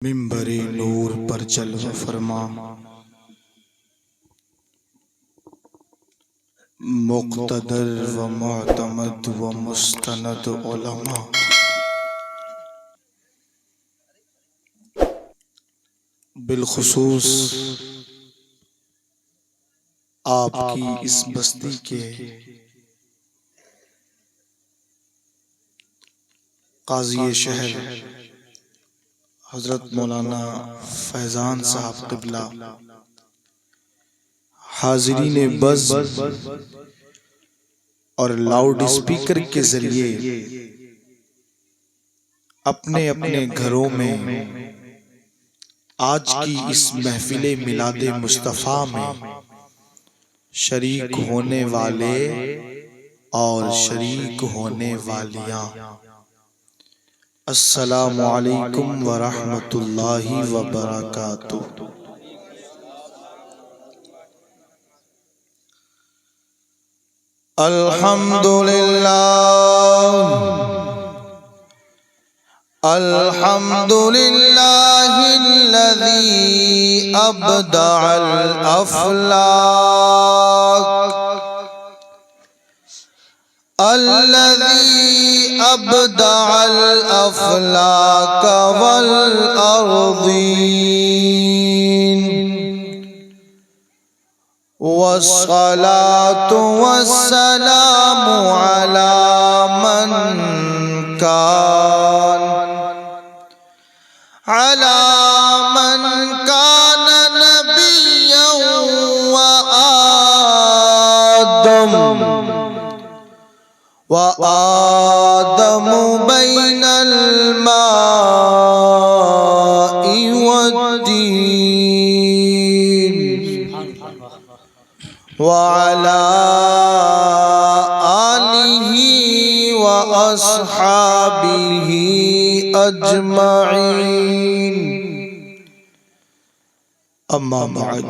منبر نور پر جلوہ فرما مقتدر و معتمد و مستند علماء، بالخصوص آپ کی اس بستی کے قاضی شہر حضرت مولانا فیضان صاحب قبلہ، حاضرین بز اور لاؤڈ اسپیکر کے ذریعے اپنے اپنے گھروں میں آج کی اس محفل میلاد مصطفیٰ میں شریک ہونے والے اور شریک ہونے والیاں، السلام علیکم ورحمۃ اللہ وبرکاتہ۔ الحمدللہ الحمدللہ الذی ابدع الافلاک، الذي أبدع الأفلاك والأرضين، والصلاة والسلام على من كان نبيا وآدم بين الماء والدين، وعلى آله وأصحابه أجمعين، أما بعد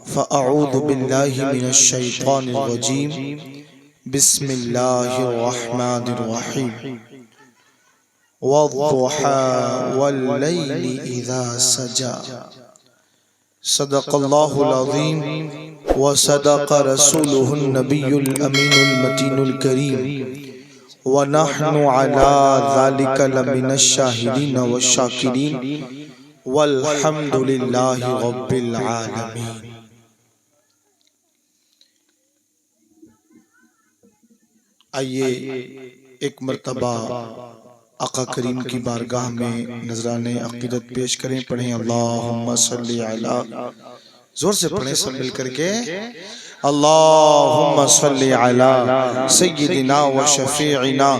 فأعوذ بالله من الشيطان الرجيم، بسم اللہ الرحمن الرحیم، والضحى واللیل اذا سجى، صدق اللہ العظیم وصدق رسولہ النبی الامین المتین الکریم، ونحن على ذلك لمن الشاہدین والشاکرین، والحمد للہ رب العالمین۔ آئیے ایک مرتبہ آقا کریم کی بارگاہ میں نذرانِ عقیدت پیش کریں، پڑھیں اللہم صلی علی، زور سے پڑھیں سب مل کر کے، اللہم صلی علی سیدنا و شفیعنا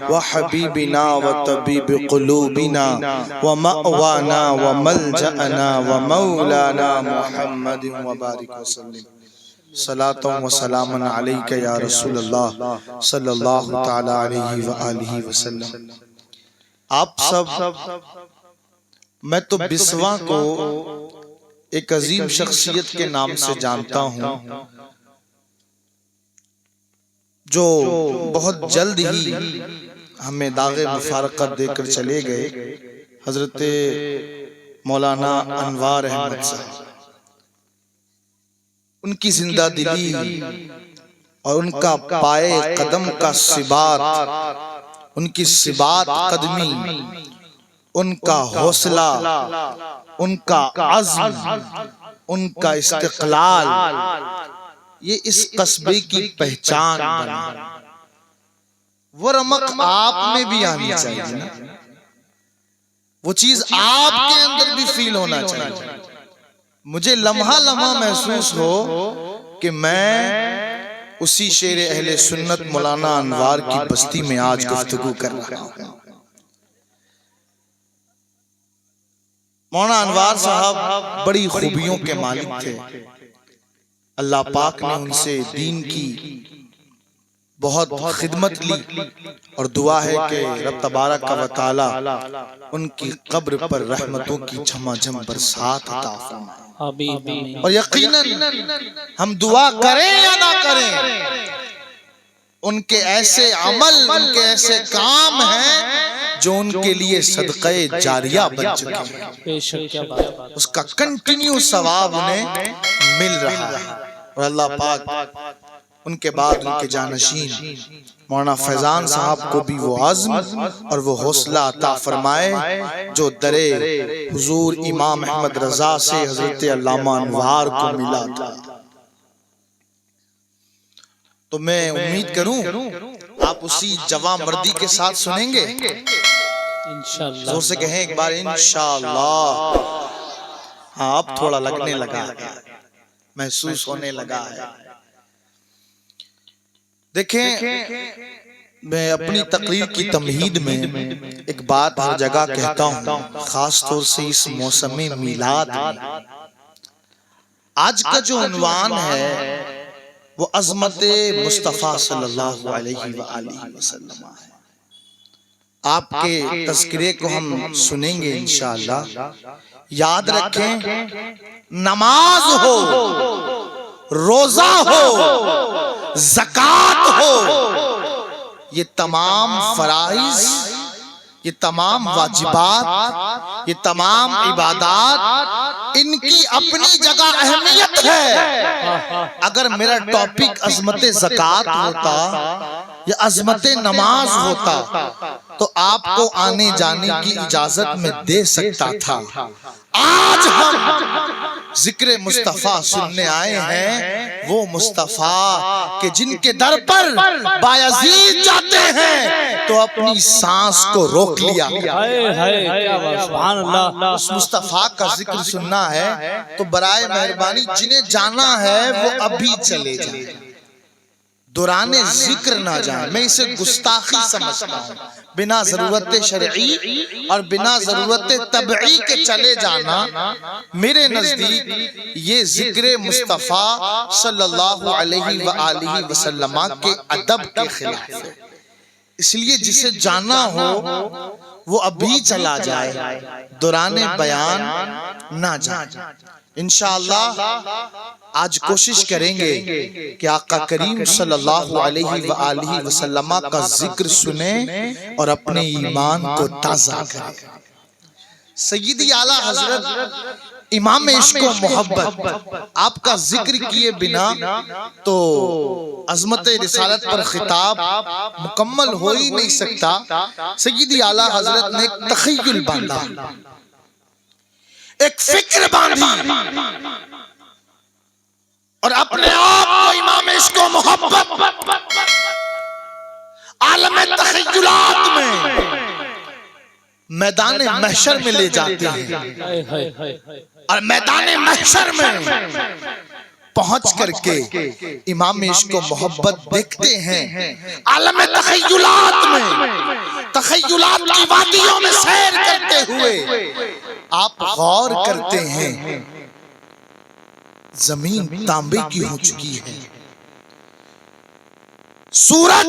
و حبیبنا و طبیب قلوبنا و مأوانا و ملجأنا و مولانا محمد و بارک وسلم، صلاۃ و سلام علیک یا رسول اللہ صلی اللہ تعالی علیہ وآلہ وسلم۔ آپ سب، میں تو بسواں کو ایک عظیم شخصیت کے نام سے جانتا ہوں جو بہت جلد ہی ہمیں داغ مفارقت دے کر چلے گئے، حضرت مولانا انوار احمد صاحب۔ ان کی زندہ دلی اور ان کا پائے قدم کا ثبات، ان کی ثبات قدمی، ان کا حوصلہ، ان کا عزم، ان کا استقلال، یہ اس قصبے کی پہچان بنا۔ وہ رمق آپ میں بھی آنی چاہیے نا، وہ چیز آپ کے اندر بھی فیل ہونا چاہیے۔ مجھے لمحہ لمحہ محسوس ہو کہ میں اسی شیر اہل سنت مولانا انوار کی بستی میں آج گفتگو کر رہا ہوں۔ مولانا انوار صاحب بڑی خوبیوں کے مالک تھے، اللہ پاک نے ان سے دین کی بہت خدمت لی، اور دعا ہے کہ رب تبارک و تعالی ان کی قبر پر رحمتوں کی جھما جھم برسات عطا فرمائے۔ اور یقیناً ہم دعا کریں یا نہ کریں، ان کے ایسے عمل، ان کے ایسے کام ہیں جو ان کے لیے صدقہ جاریہ بن چکے ہیں، بے شک کیا بات ہے۔ اس کا کنٹینیو ثواب انہیں مل رہا ہے۔ اور اللہ پاک ان کے بعد ان کے جانشین مولانا فیضان صاحب کو بھی وہ عزم اور وہ حوصلہ عطا فرمائے جو در حضور امام احمد رضا سے حضرت علامہ انوار کو ملا تھا۔ تو میں امید کروں آپ اسی جواں مردی کے ساتھ سنیں گے، انشاءاللہ زور سے کہیں ایک بار انشاءاللہ۔ ہاں اب تھوڑا لگنے لگا ہے، محسوس ہونے لگا ہے۔ دیکھیں میں اپنی تقریر کی تمہید میں ایک بات ہر جگہ کہتا ہوں، خاص طور سے اس موسم میلاد میں۔ آج کا جو عنوان ہے وہ عظمت مصطفیٰ صلی اللہ علیہ وآلہ وسلم ہے۔ آپ کے تذکرے کو ہم سنیں گے انشاءاللہ۔ یاد رکھیں، نماز ہو، روزہ ہو، زکوٰۃ ہو، یہ تمام فرائض، یہ تمام واجبات، یہ تمام عبادات، ان کی اپنی جگہ اہمیت ہے۔ اگر میرا ٹاپک عظمت زکوٰۃ ہوتا یا عظمت نماز ہوتا تو آپ کو آنے جانے کی اجازت میں دے سکتا تھا۔ آج ہم ذکر مصطفیٰ سننے آئے ہیں، وہ مصطفیٰ کہ جن کے در پر بایزید جاتے ہیں تو اپنی سانس کو روک لیا۔ سبحان اللہ۔ اس مصطفیٰ کا ذکر سننا ہے تو برائے مہربانی جنہیں جانا ہے وہ ابھی چلے جائیں، دوران ذکر نہ جائیں۔ میں اسے گستاخی سمجھتا ہوں، بنا ضرورت شرعی اور بنا ضرورت طبعی کے چلے جانا میرے نزدیک یہ ذکر مصطفیٰ صلی اللہ علیہ وآلہ وسلم کے ادب کے خلاف ہے۔ اس لیے جسے جانا ہو وہ ابھی چلا جائے، دوران بیان نہ جائے۔ انشاءاللہ آج کوشش کریں گے کہ آقا کریم صلی اللہ علیہ وآلہ وسلم کا ذکر سنیں اور اپنے ایمان کو تازہ کریں۔ سیدی اعلیٰ حضرت امام عشق و محبت، آپ کا ذکر کیے بنا تو عظمت رسالت پر خطاب مکمل ہو ہی نہیں سکتا۔ سیدی اعلیٰ حضرت نے ایک تخیل باندھا، ایک فکر باندھی اور اپنے آپ کو امام عشق و محبت عالم تخیلات میں میدان محشر میں لے جاتے ہیں، اور میدان محشر میں پہنچ کر کے امام عشق و محبت دیکھتے ہیں۔ عالم تخیلات میں، تخیلات کی وادیوں میں سیر کرتے ہوئے آپ غور کرتے ہیں، زمین تانبے کی ہو چکی ہے، سورج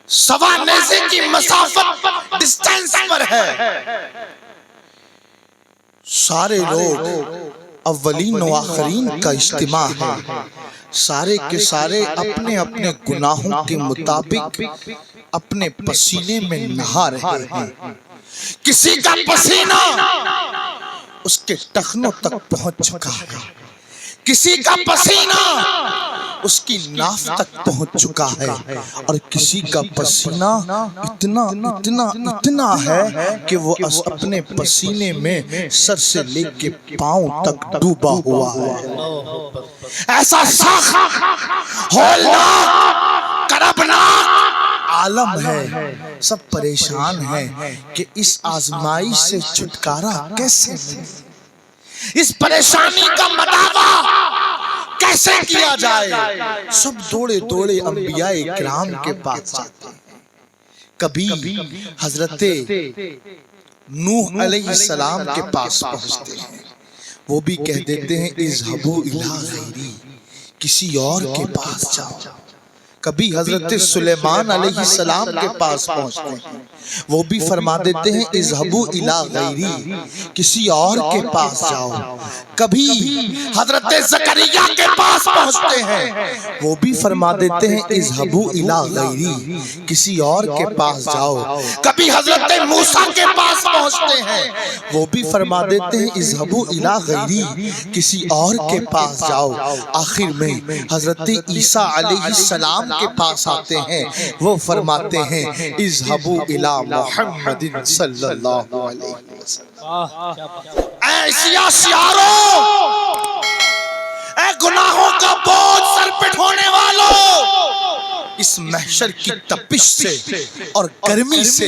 سوا نیزے کی مسافت ڈسٹینس پر ہے، سارے لوگ اولین و آخرین کا اجتماع ہے، سارے کے سارے اپنے اپنے گناہوں کے مطابق اپنے پسینے میں نہا رہے ہیں۔ کسی کا پسینہ اس کے ٹخنوں تک پہنچ چکا ہے، کسی کا پسینہ اس کی ناف تک پہنچ چکا ہے، اور کسی کا پسینہ اتنا اتنا اتنا ہے کہ وہ اپنے پسینے میں سر سے لے کے پاؤں تک ڈوبا ہوا ہے۔ ایسا سخت، ہولناک، کربناک عالم ہے، سب پریشان ہیں کہ اس آزمائش سے چھٹکارا کیسے ملے، اس پریشانی کا مداوع کیسے کیا جائے۔ سب دوڑے دوڑے انبیاء کرام کے پاس جاتے ہیں۔ کبھی حضرت نوح علیہ السلام کے پاس پہنچتے ہیں، وہ بھی کہہ دیتے ہیں اذهبوا الی غیری، کسی اور کے پاس جاؤ۔ کبھی حضرت سلیمان علیہ السلام کے پاس پہنچتے ہیں، وہ بھی فرما دیتے ہیں اذهبوا الی غیری، کسی اور کے پاس جاؤ۔ کبھی حضرت زکریا کے پاس پہنچتے ہیں، وہ بھی فرما دیتے ہیں اذهبوا الی غیری، کسی اور کے پاس جاؤ۔ کبھی حضرت موسیٰ کے پاس پہنچتے ہیں، وہ بھی فرما دیتے ہیں اذهبوا الی غیری، کسی اور کے پاس جاؤ۔ آخر میں حضرت عیسیٰ علیہ السلام کے پاس آتے ہیں، وہ فرماتے ہیں اذهبوا الی محمد صلی اللہ علیہ وسلم۔ اے سیاسیاروں، اے گناہوں کا بوجھ سر پہ ڈھونے والوں، اس محشر کی تپش سے اور گرمی سے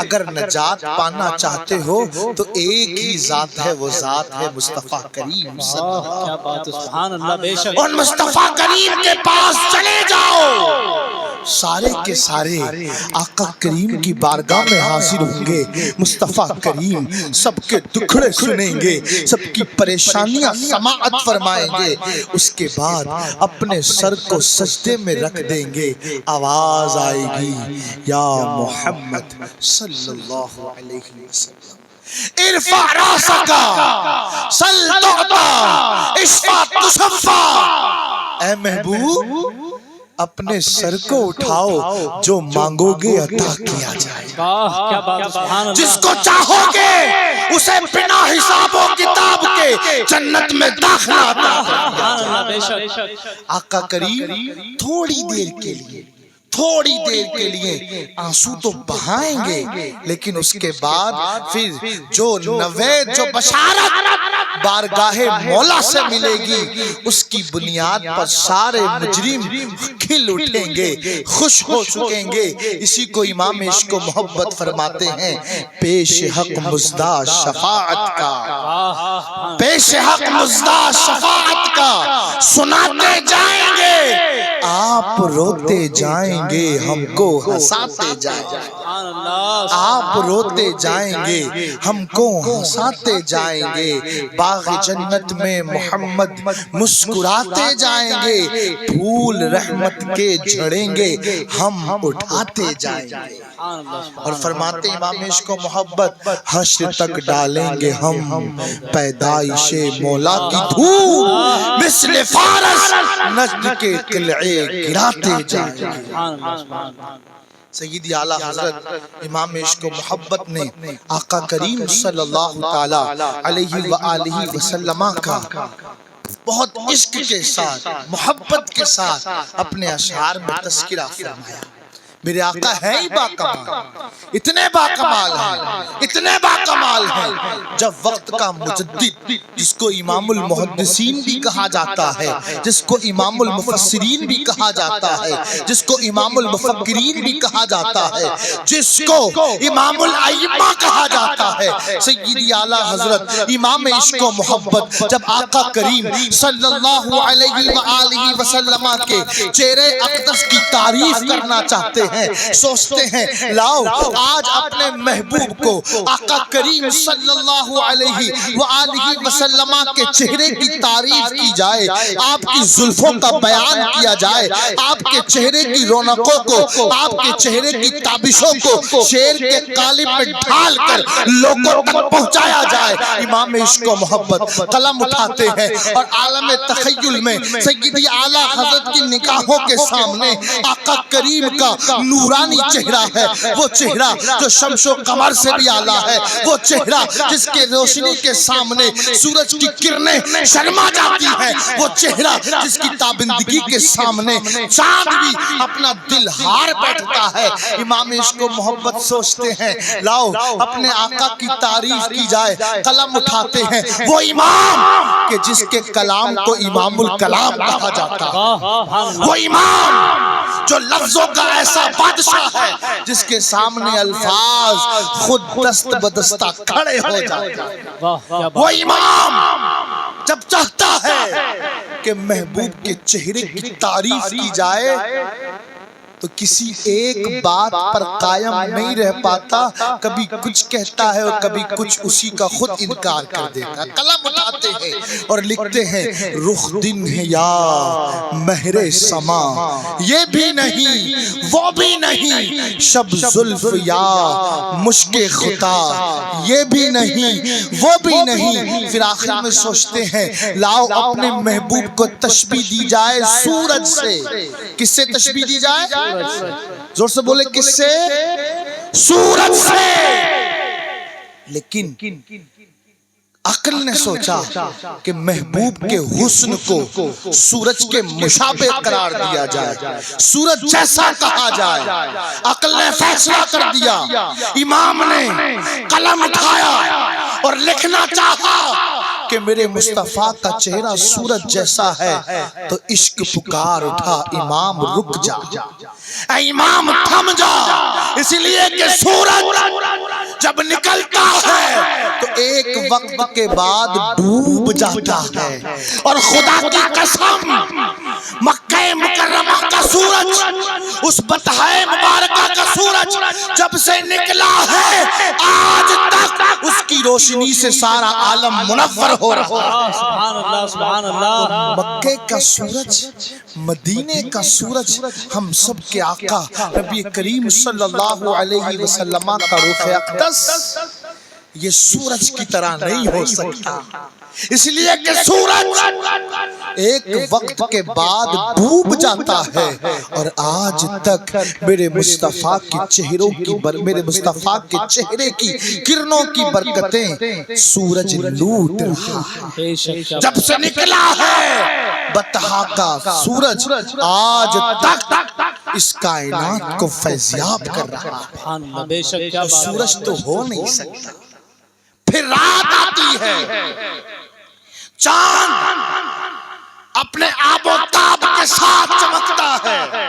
اگر نجات پانا چاہتے ہو تو ایک ہی ذات ہے، وہ ذات ہے مصطفیٰ کریم صلی اللہ علیہ وسلم۔ کیا بات ہے، سبحان اللہ، بے شک اور مصطفیٰ کریم کے پاس چلے جاؤ، سارے کے سارے آقا کریم کی بارگاہ میں حاضر ہوں گے۔ مصطفیٰ کریم سب کے دکھڑے سنیں گے، سب کی پریشانیاں سماعت فرمائیں گے، اس کے بعد اپنے سر کو سجدے میں رکھ دیں گے، آواز آئے گی یا محمد صلی اللہ علیہ وسلم، ارفع راسکا سل تعطا اشفع تشفع۔ اے محبوب، اپنے سر کو اٹھاؤ، جو مانگو گے عطا کیا جائے گا۔ واہ کیا بات ہے، سبحان اللہ، جس کو چاہو گے اسے بنا حساب و کتاب کے جنت میں داخلہ عطا سبحان کیا اللہ، جائے بے گا۔ شک آقا کریم تھوڑی دیر کے لیے آنسو تو بہائیں گے، لیکن اس کے بعد پھر جو نوید، جو بشارت بارگاہ مولا سے ملے گی، اس کی بنیاد پر سارے مجرم کھل اٹھیں گے، خوش ہو چکیں گے۔ اسی کو امام عشق و محبت فرماتے ہیں، پیش حق مزدہ شفاعت کا، پیش حق مزدہ شفاعت کا سناتے جائیں گے، آپ روتے جائیں گے، ہم کو ہنساتے جائیں گے۔ سبحان اللہ، آپ روتے جائیں گے، ہم کو ہنساتے جائیں گے، باغ جنت میں محمد مسکراتے جائیں گے، پھول رحمت کے جھڑیں گے، ہم اٹھاتے جائیں گے۔ اور فرماتے امام عشق و محبت، حشر تک ڈالیں گے ہم پیدائش مولا کی دھوم، مثل فارس نجد کے قلعے گراتے جائیں گے۔ سبحان اللہ، سبحان اللہ۔ سیدی اعلیٰ حضرت امام عشق و محبت نے آقا کریم صلی اللہ تعالی علیہ وآلہ وسلم کا بہت عشق کے ساتھ، محبت کے ساتھ اپنے اشعار میں تذکرہ فرمایا۔ میرے آقا ہے ہی باکمال، اتنے باکمال ہیں، اتنے باکمال ہیں، جب وقت کا مجدد، جس کو امام المحدثین بھی کہا جاتا ہے، جس کو امام المفسرین بھی کہا جاتا ہے، جس کو امام المفکرین بھی کہا جاتا ہے، جس کو امام الائمہ کہا جاتا ہے، سیدی اعلیٰ حضرت امام عشق و محبت جب آقا کریم صلی اللہ علیہ وآلہ وسلم کے چہرے اقدس کی تعریف کرنا چاہتے ہیں، سوچتے ہیں لاؤ آج اپنے محبوب کو آقا کریم صلی اللہ علیہ وآلہ وسلم کے چہرے کی تعریف کی جائے، آپ کی زلفوں کا بیان کیا جائے، آپ کے چہرے کی رونقوں کو، آپ کے چہرے کی تابشوں کو شعر کے قالب میں ڈھال کر لوگوں تک پہنچایا جائے۔ امام عشق و محبت قلم اٹھاتے ہیں اور عالم تخیل میں سیدی اعلیٰ حضرت کی نگاہوں کے سامنے آقا کریم کا نورانی چہرہ ہے، وہ چہرہ جو شمس و قمر سے بھی اعلیٰ ہے، وہ چہرہ جس کے روشنی کے سامنے سورج کی کرنیں شرما جاتی ہیں، وہ چہرہ جس کی تابندگی کے سامنے چاند بھی اپنا دل ہار بیٹھتا ہے۔ امام عشق و محبت سوچتے ہیں لاؤ اپنے آقا کی تعریف کی جائے، قلم اٹھاتے ہیں، وہ امام کہ جس کے کلام کو امام الکلام کہا جاتا ہے، وہ امام جو لفظوں کا ایسا بادشاہ ہے جس کے سامنے الفاظ خود دست بدستہ کھڑے ہو جاتے ہیں۔ وہ امام جب چاہتا ہے کہ محبوب کے چہرے کی تعریف کی جائے تو کسی ایک بات پر قائم نہیں رہ پاتا، کبھی کچھ کہتا ہے اور کبھی کچھ اسی کا خود انکار کر دیتا ہے۔ قلم اٹھاتے ہیں اور لکھتے ہیں رخ دن ہے یا مہر سما، یہ بھی نہیں وہ بھی نہیں، شب زلف یا مشک خطا، یہ بھی نہیں وہ بھی نہیں۔ پھر آخر میں سوچتے ہیں لاؤ اپنے محبوب کو تشبیہ دی جائے سورج سے۔ کس سے تشبیہ دی جائے؟ زور سے بولے کس سے؟ سورج سے۔ لیکن عقل نے سوچا کہ محبوب کے حسن کو سورج کے مشابہ قرار دیا جائے، سورج جیسا کہا جائے۔ عقل نے فیصلہ کر دیا، امام نے قلم اٹھایا اور لکھنا چاہا کہ میرے مصطفیٰ کا چہرہ سورج جیسا ہے، تو عشق پکار اٹھا امام رک جا، اے امام تھم جا، اس لیے کہ سورج جب نکلتا ہے تو ایک وقت کے بعد ڈوب جاتا ہے، اور خدا کی قسم مکہ مکرمہ کا سورج، اس بطحہ مبارکہ کا سورج جب سے نکلا ہے آج تک اس کی روشنی سے سارا عالم منور ہو رہا ہے۔ سبحان اللہ سبحان اللہ۔ مکہ کا سورج، مدینے کا سورج، ہم سب کے آقا نبی کریم صلی اللہ علیہ وسلم کا رخ اقدس یہ سورج کی طرح نہیں ہو سکتا، اس لیے کہ سورج ایک وقت کے بعد ڈوب جاتا ہے، اور آج تک میرے مصطفیٰ کے چہروں کی میرے مصطفیٰ کے چہرے کی کرنوں کی برکتیں سورج لوٹ رہا ہے۔ جب سے نکلا ہے بطحہ کا سورج آج تک اس کائنات کو فیضیاب کر رہا ہے۔ سبحان اللہ، بے شک کیا بات ہے۔ سورج تو ہو نہیں سکتا۔ پھر رات آتی ہے، چاند اپنے آب و تاب کے ساتھ چمکتا ہے،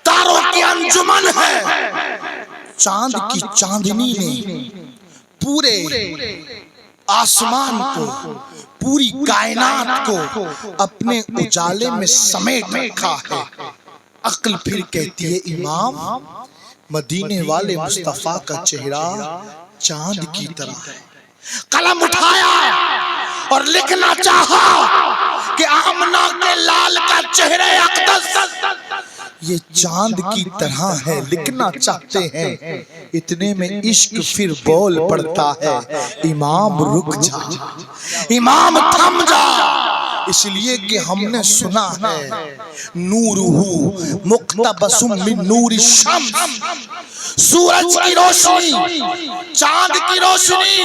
تاروں کی انجمن ہے۔ چاند کی چاندنی نے پورے آسمان کو، پوری کائنات کو اپنے اجالے میں سمیٹ رکھا ہے۔ عقل پھر کہتی ہے امام مدینے والے مصطفیٰ کا چہرہ چاند کی طرح ہے۔ قلم اٹھایا اور لکھنا چاہا کہ آمنہ کے لال کا چہرہ اقدس یہ چاند کی طرح ہے، لکھنا چاہتے ہیں، اتنے میں عشق پھر بول پڑتا ہے امام رک جا، امام تھم جا، اس لیے کہ ہم نے سنا ہے نورہ مقتبس من نور الشمس، سورج کی روشنی، چاند کی روشنی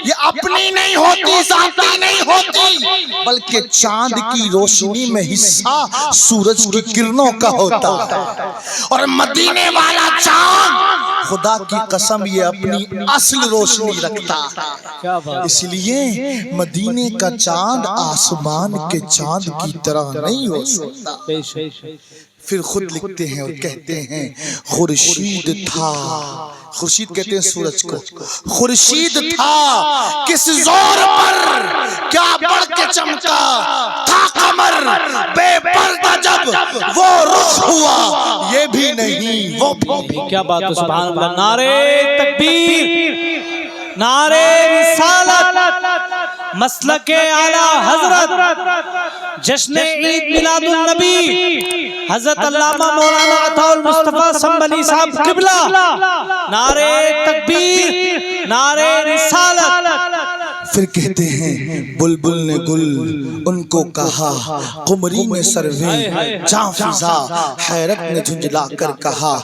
یہ اپنی نہیں ہوتی، ذاتی نہیں ہوتی، بلکہ چاند کی روشنی میں حصہ سورج کی کرنوں کا ہوتا ہے۔ اور مدینے والا چاند خدا کی قسم یہ اپنی اصل روشنی رکھتا ہے، اس لیے مدینے کا چاند آسمان کے چاند کی طرح نہیں ہو سکتا۔ پھر خود لکھتے ہیں اور کہتے ہیں خورشید تھا، خورشید کہتے ہیں سورج کو، خورشید تھا کس زور پر کیا بڑھ کے چمکا، تھا قمر بے پردہ جب وہ رخ ہوا، یہ بھی نہیں وہ بھی نہیں۔ کیا بات ہے، سبحان اللہ۔ نعرہ تکبیر، نعرہ رسالت، مسلک اعلیٰ حضرت، جشن عید میلاد النبی حضرت علامہ مولانا عطا المصطفیٰ سنبھلی صاحب قبلہ، نعرہ تکبیر، نعرہ رسالت۔ پھر کہتے ہیں بلبل نے گل ان کو کہا، قمری نے سرویں جاں فضا، حیرت نے جھنجلا کر کہا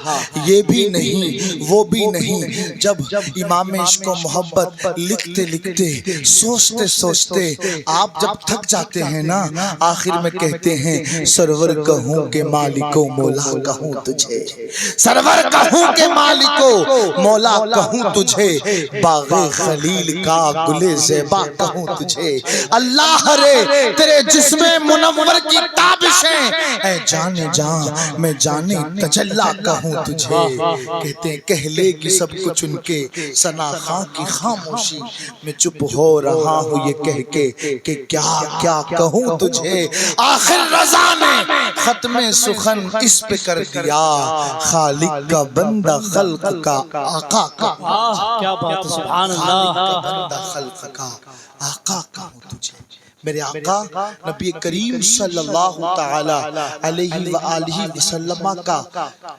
یہ بھی نہیں وہ بھی نہیں۔ جب امام عشق و محبت لکھتے لکھتے سوچتے سوچتے آپ جب تھک جاتے ہیں نا، آخر میں کہتے ہیں سرور کہوں کہ مالکو مولا کہوں تجھے، سرور کہوں کہ مالکو مولا کہوں تجھے، باغ خلیل کا گلے زیبا کہوں تجھے، اللہ رے تیرے جسم منور کی تابشیں، اے جان جان میں جانے تجلا کہوں تجھے۔ کہتے ہیں کہہ لے گی سب کچھ ان کے ثنا خاں کی خاموشی، میں چپ ہو رہا ہوں یہ کہہ کے کہ کیا کیا کہوں تجھے۔ آخر رضا نے ختم سخن اس پہ کر دیا، خالق کا بندہ خلق کا آقا کا، کیا بات ہے، سبحان خالق کا اللہ۔ بندہ خلق کا آقا کہوں تجھے۔ میرے آقا نبی کریم صلی اللہ تعالی علیہ وآلہ وسلم کا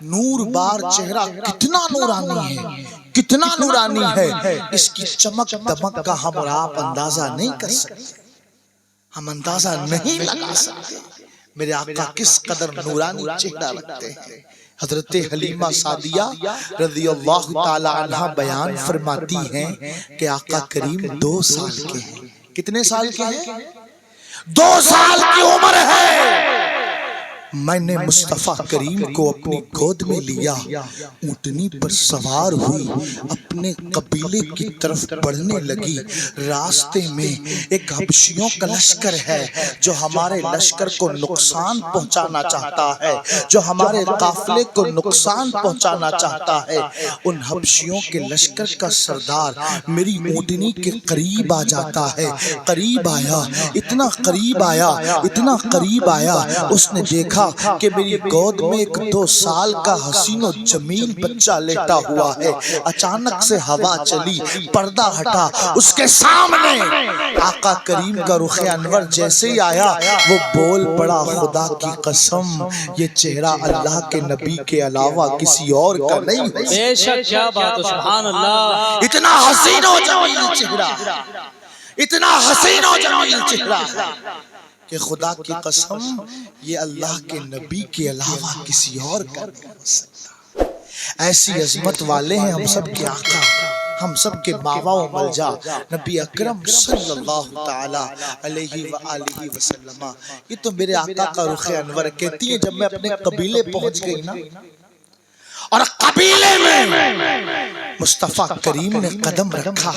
نور بار چہرہ کتنا نورانی ہے، کتنا نورانی ہے، اس کی چمک دمک کا ہم اور آپ اندازہ نہیں کر سکتے، ہم اندازہ نہیں لگا سکتے میرے آقا کس قدر نورانی چہرہ رکھتے ہیں۔ حضرت حلیمہ سعدیہ رضی اللہ تعالی عنہ بیان فرماتی ہیں کہ آقا کریم 2 سال کے ہیں۔ کتنے سال کے ہیں؟ 2 سال کی عمر ہے۔ میں نے مصطفیٰ کریم کو اپنی گود میں لیا، اونٹنی پر سوار ہوئی، اپنے قبیلے کی طرف بڑھنے لگی۔ راستے میں ایک حبشیوں کا لشکر ہے جو ہمارے لشکر کو نقصان پہنچانا چاہتا ہے، جو ہمارے قافلے کو نقصان پہنچانا چاہتا ہے۔ ان حبشیوں کے لشکر کا سردار میری اونٹنی کے قریب آ جاتا ہے۔ قریب آیا، اتنا قریب آیا، اتنا قریب آیا، اس نے دیکھا کہ میری گود میں ایک 2 سال کا حسین و جمیل بچہ لیٹا ہوا ہے۔ اچانک سے ہوا چلی، پردہ ہٹا، اس کے سامنے آقا کریم کا رخ انور جیسے ہی آیا وہ بول پڑا، خدا کی قسم یہ چہرہ اللہ کے نبی کے علاوہ کسی اور کا نہیں ہے۔ بے شک، کیا بات ہے، سبحان اللہ۔ اتنا حسین و جمیل چہرہ، اتنا حسین و جمیل چہرہ کہ خدا کی قسم یہ اللہ کے نبی کے علاوہ کسی اور کا نہیں ہو سکتا۔ ایسی عظمت والے ہیں ہم سب کے آقا، ہم سب کے ماوا و ملجا نبی اکرم صلی اللہ تعالی علیہ وآلہ وسلم۔ یہ تو میرے آقا کا رخ انور۔ کہتی ہے جب میں اپنے قبیلے پہنچ گئی نا اور قبیلے میں مصطفیٰ کریم نے قدم رکھا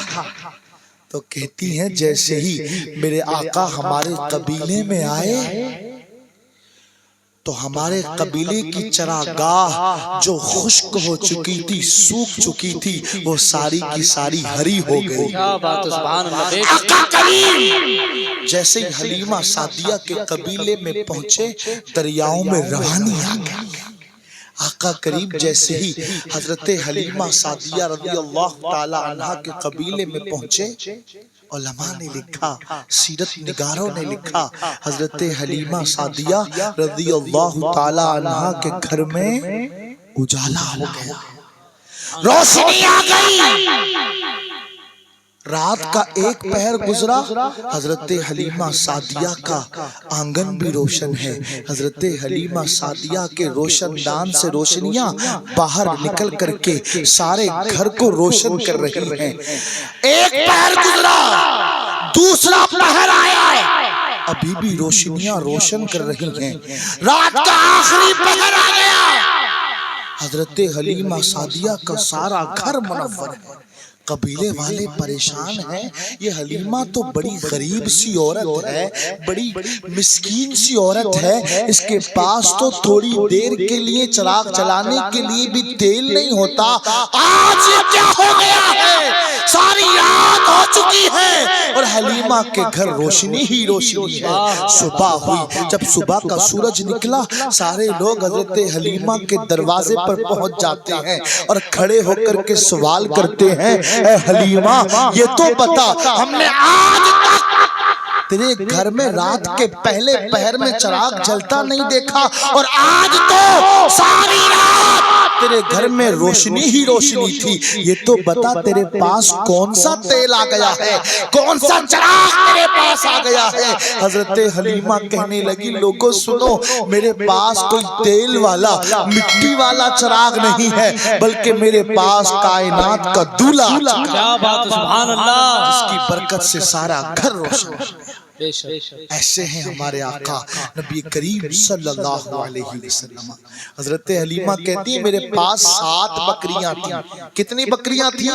تو کہتی ہیں جیسے ہی میرے آقا ہمارے قبیلے میں آئے تو ہمارے قبیلے کی چراگاہ جو خشک ہو چکی تھی، سوکھ چکی تھی، وہ ساری کی ساری ہری ہو گئی۔ کیا بات ہے، سبحان اللہ۔ آقا کریم جیسے ہی حلیمہ سعدیہ کے قبیلے میں پہنچے دریاؤں میں روانی آ گئی۔ آقا کریم جیسے ہی حضرت حلیمہ سعدیہ رضی اللہ تعالی عنہ کے قبیلے میں پہنچے، علماء نے لکھا، سیرت نگاروں نے لکھا، حضرت حلیمہ سعدیہ رضی اللہ تعالی عنہ کے گھر میں اجالا ہو گیا، روشنی آ گئی۔ رات کا 1 پہر گزرا، حضرت حلیمہ سعدیہ کا آنگن بھی روشن ہے۔ حضرت حلیمہ سعدیہ کے روشن دان سے روشنیاں باہر نکل کر کے سارے گھر کو روشن کر رہی ہیں۔ 1 پہر گزرا، دوسرا پہر آیا، ابھی بھی روشنیاں روشن کر رہی ہیں۔ رات کا آخری پہر آ گیا، حضرت حلیمہ سعدیہ کا سارا گھر منور ہے۔ قبیلے والے پریشان ہیں، یہ حلیمہ تو بڑی غریب سی عورت ہے، بڑی مسکین سی عورت ہے، اس کے پاس تو تھوڑی دیر کے لیے چراغ جلانے کے لیے بھی تیل نہیں ہوتا۔ آج یہ کیا ہو گیا ہے؟ ساری رات ہو چکی ہے اور حلیمہ کے گھر روشنی ہی روشنی ہے۔ صبح ہوئی، جب صبح کا سورج نکلا سارے لوگ حضرت حلیمہ کے دروازے پر پہنچ جاتے ہیں اور کھڑے ہو کر کے سوال کرتے ہیں، اے حلیمہ یہ تو بتا، ہم نے آج تک تیرے گھر میں رات کے پہلے پہر میں چراغ جلتا نہیں دیکھا اور آج تو ساری رات تیرے گھر میں روشنی ہی روشنی تھی، یہ تو بتا تیرے پاس کون سا تیل آ گیا ہے، کون سا چراغ تیرے پاس آ گیا ہے؟ حضرت حلیمہ کہنے لگی، لوگوں سنو، میرے پاس کوئی تیل والا مٹی والا چراغ نہیں ہے بلکہ میرے پاس کائنات کا دولہ، کیا بات ہے، سبحان اللہ، جس کی برکت سے سارا گھر روشن ہے۔ ایسے ہیں ہمارے آقا نبی کریم صلی اللہ علیہ وسلم۔ حضرت حلیمہ کہتی ہے میرے پاس 7 بکریاں تھیں۔ کتنی بکریاں تھیں؟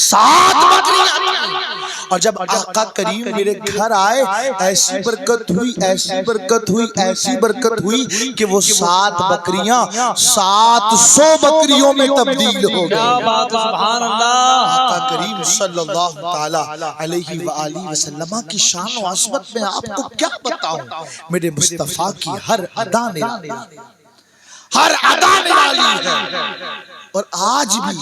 7 بکریاں تھیں۔ اور جب آقا کریم میرے گھر آئے ایسی برکت ہوئی، ایسی برکت ہوئی، ایسی برکت ہوئی کہ وہ 7 بکریاں 700 بکریوں میں تبدیل ہو گئی۔ کیا بات ہے، سبحان اللہ۔ آقا کریم صلی اللہ تعالی علیہ وآلہ وسلم کی شان و عظمت میں آپ کو کیا بتاؤں؟ میرے مصطفیٰ کی ہر ادا نرالی، ہر ادا نرالی ہے۔ اور آج بھی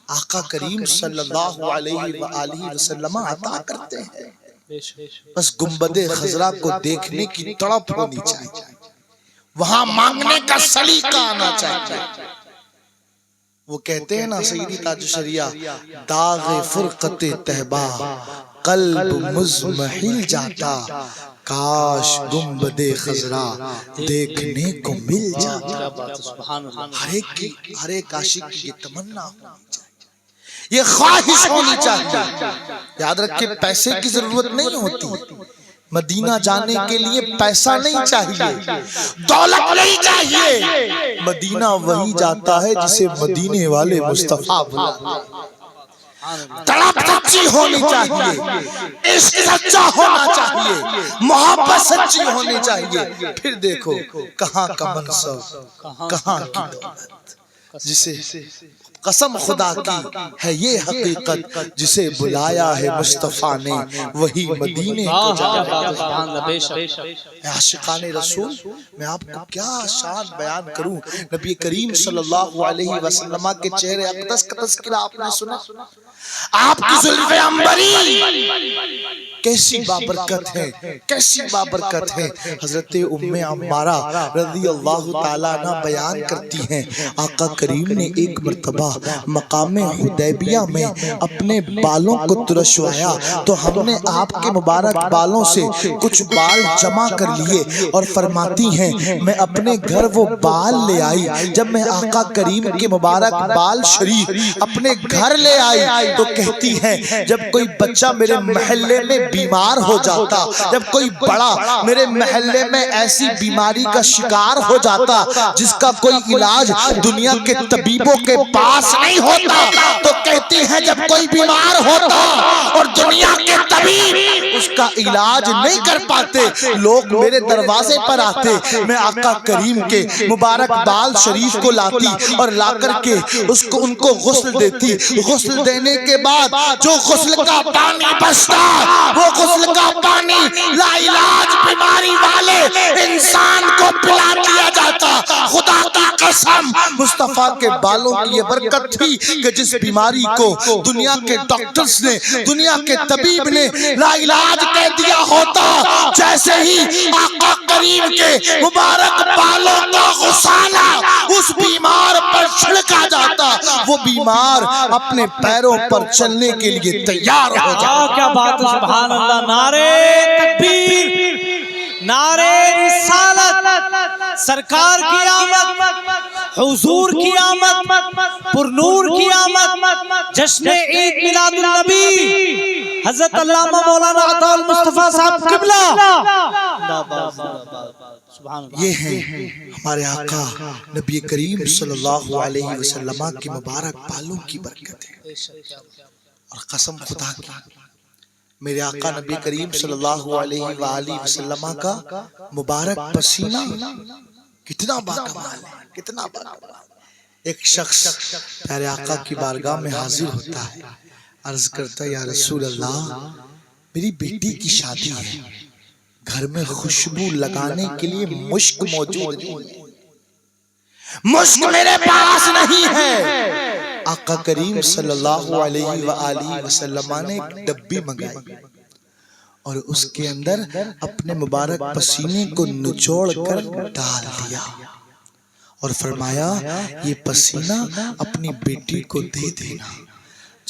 آقا کریم صلی اللہ علیہ وآلہ وسلم عطا کرتے ہیں، بس گنبد خضرا کو دیکھنے کی تڑپ ہونی چاہیے، وہاں مانگنے کا سلیقہ آنا چاہیے۔ وہ کہتے ہیں نا سیدی تاج الشریعہ، داغ فرقت طیبہ قلب مزمحل جاتا، کاش گنبد خضرا دیکھنے کو مل جاتا۔ ہر ایک عاشق کی یہ تمنا ہونی چاہیے، یہ خواہش ہونی چاہیے۔ یاد رکھیں پیسے کی ضرورت نہیں ہوتی، مدینہ جانے کے لیے پیسہ نہیں چاہیے، دولت نہیں چاہیے۔ مدینہ وہی جاتا ہے جسے مدینے والے مصطفیٰ بلاتے ہیں۔ تڑپ سچی ہونی چاہیے، عشق سچا ہونا چاہیے، محبت سچی ہونی چاہیے۔ پھر دیکھو کہاں کا منصب، کہاں کی دولت، جسے قسم خدا کی ہے یہ حقیقت، جسے بلایا ہے مصطفیٰ نے وہی مدینے کو جانا۔ عاشقان رسول میں آپ کو کیا شان بیان کروں۔ نبی کریم صلی اللہ علیہ وسلم کے چہرے اقدس کا تذکرہ آپ نے سنا، آپ کی زلف عنبری کیسی بابرکت ہے، کیسی بابرکت ہے۔ حضرت ام عمارہ رضی اللہ تعالیٰ عنہ بیان کرتی ہیں آقا کریم نے ایک مرتبہ مقام حدیبیہ میں اپنے بالوں کو ترشوایا تو ہم نے آپ کے مبارک بالوں سے کچھ بال جمع کر لیے، اور فرماتی ہیں میں اپنے گھر وہ بال لے آئی۔ جب میں آقا کریم کے مبارک بال شریف اپنے گھر لے آئی تو کہتی ہیں جب کوئی بچہ میرے محلے میں بیمار ہو جاتا، جب کوئی بڑا میرے محلے میں ایسی بیماری کا شکار ہو جاتا جس کا کوئی علاج دنیا کے طبیبوں کے پاس نہیں ہوتا، تو کہتی ہیں جب کوئی بیمار ہوتا اور دنیا کے طبیب اس کا علاج نہیں کر پاتے، لوگ میرے دروازے پر آتے، میں آقا کریم کے مبارک بال شریف کو لاتی اور لا کر کے ان کو غسل دیتی۔ غسل دینے کے بعد جو غسل کا پانی بچتا وہ غسل کا پانی لا علاج بیماری والے انسان کو پلا دیا جاتا۔ خدا کی قسم مصطفیٰ کے بالوں کی یہ برکت تھی کہ جس بیماری کو دنیا کے ڈاکٹرز نے، دنیا کے طبیب نے لا علاج کہہ دیا ہوتا، جیسے ہی آقا کریم کے مبارک بالوں کا غسالہ اس بیمار پر چھڑکا جاتا، وہ بیمار اپنے پیروں پر چلنے کے لیے تیار ہو جاتا۔ کیا بات ہے، سبحان اللہ۔ نعرہ تکبیر، نعرہ رسالت، سرکار کی آمد، حضور کی آمد، پرنور کی آمد، جشن عید میلاد النبی، حضرت علامہ مولانا عطا المصطفیٰ صاحب قبلہ۔ یہ ہیں ہمارے آقا نبی کریم صلی اللہ علیہ وسلم کی مبارک بالوں کی برکت ہے۔ اور قسم خدا کی میرے آقا نبی کریم صلی اللہ علیہ وآلہ وسلم کا مبارک پسینہ کتنا باکمال ہے، کتنا باکمال۔ ایک شخص پیارے آقا کی بارگاہ میں حاضر ہوتا ہے، عرض کرتا ہے یا رسول اللہ میری بیٹی کی شادی ہے، گھر میں خوشبو لگانے کے لیے مشک موجود نہیں ہے، مشک میرے پاس نہیں ہے۔ آقا کریم صلی اللہ علیہ وآلہ وسلم نے ایک ڈبی منگائی اور اس کے اندر اپنے مبارک پسینے کو نچوڑ کر ڈال دیا اور فرمایا یہ پسینہ اپنی بیٹی کو دے دینا،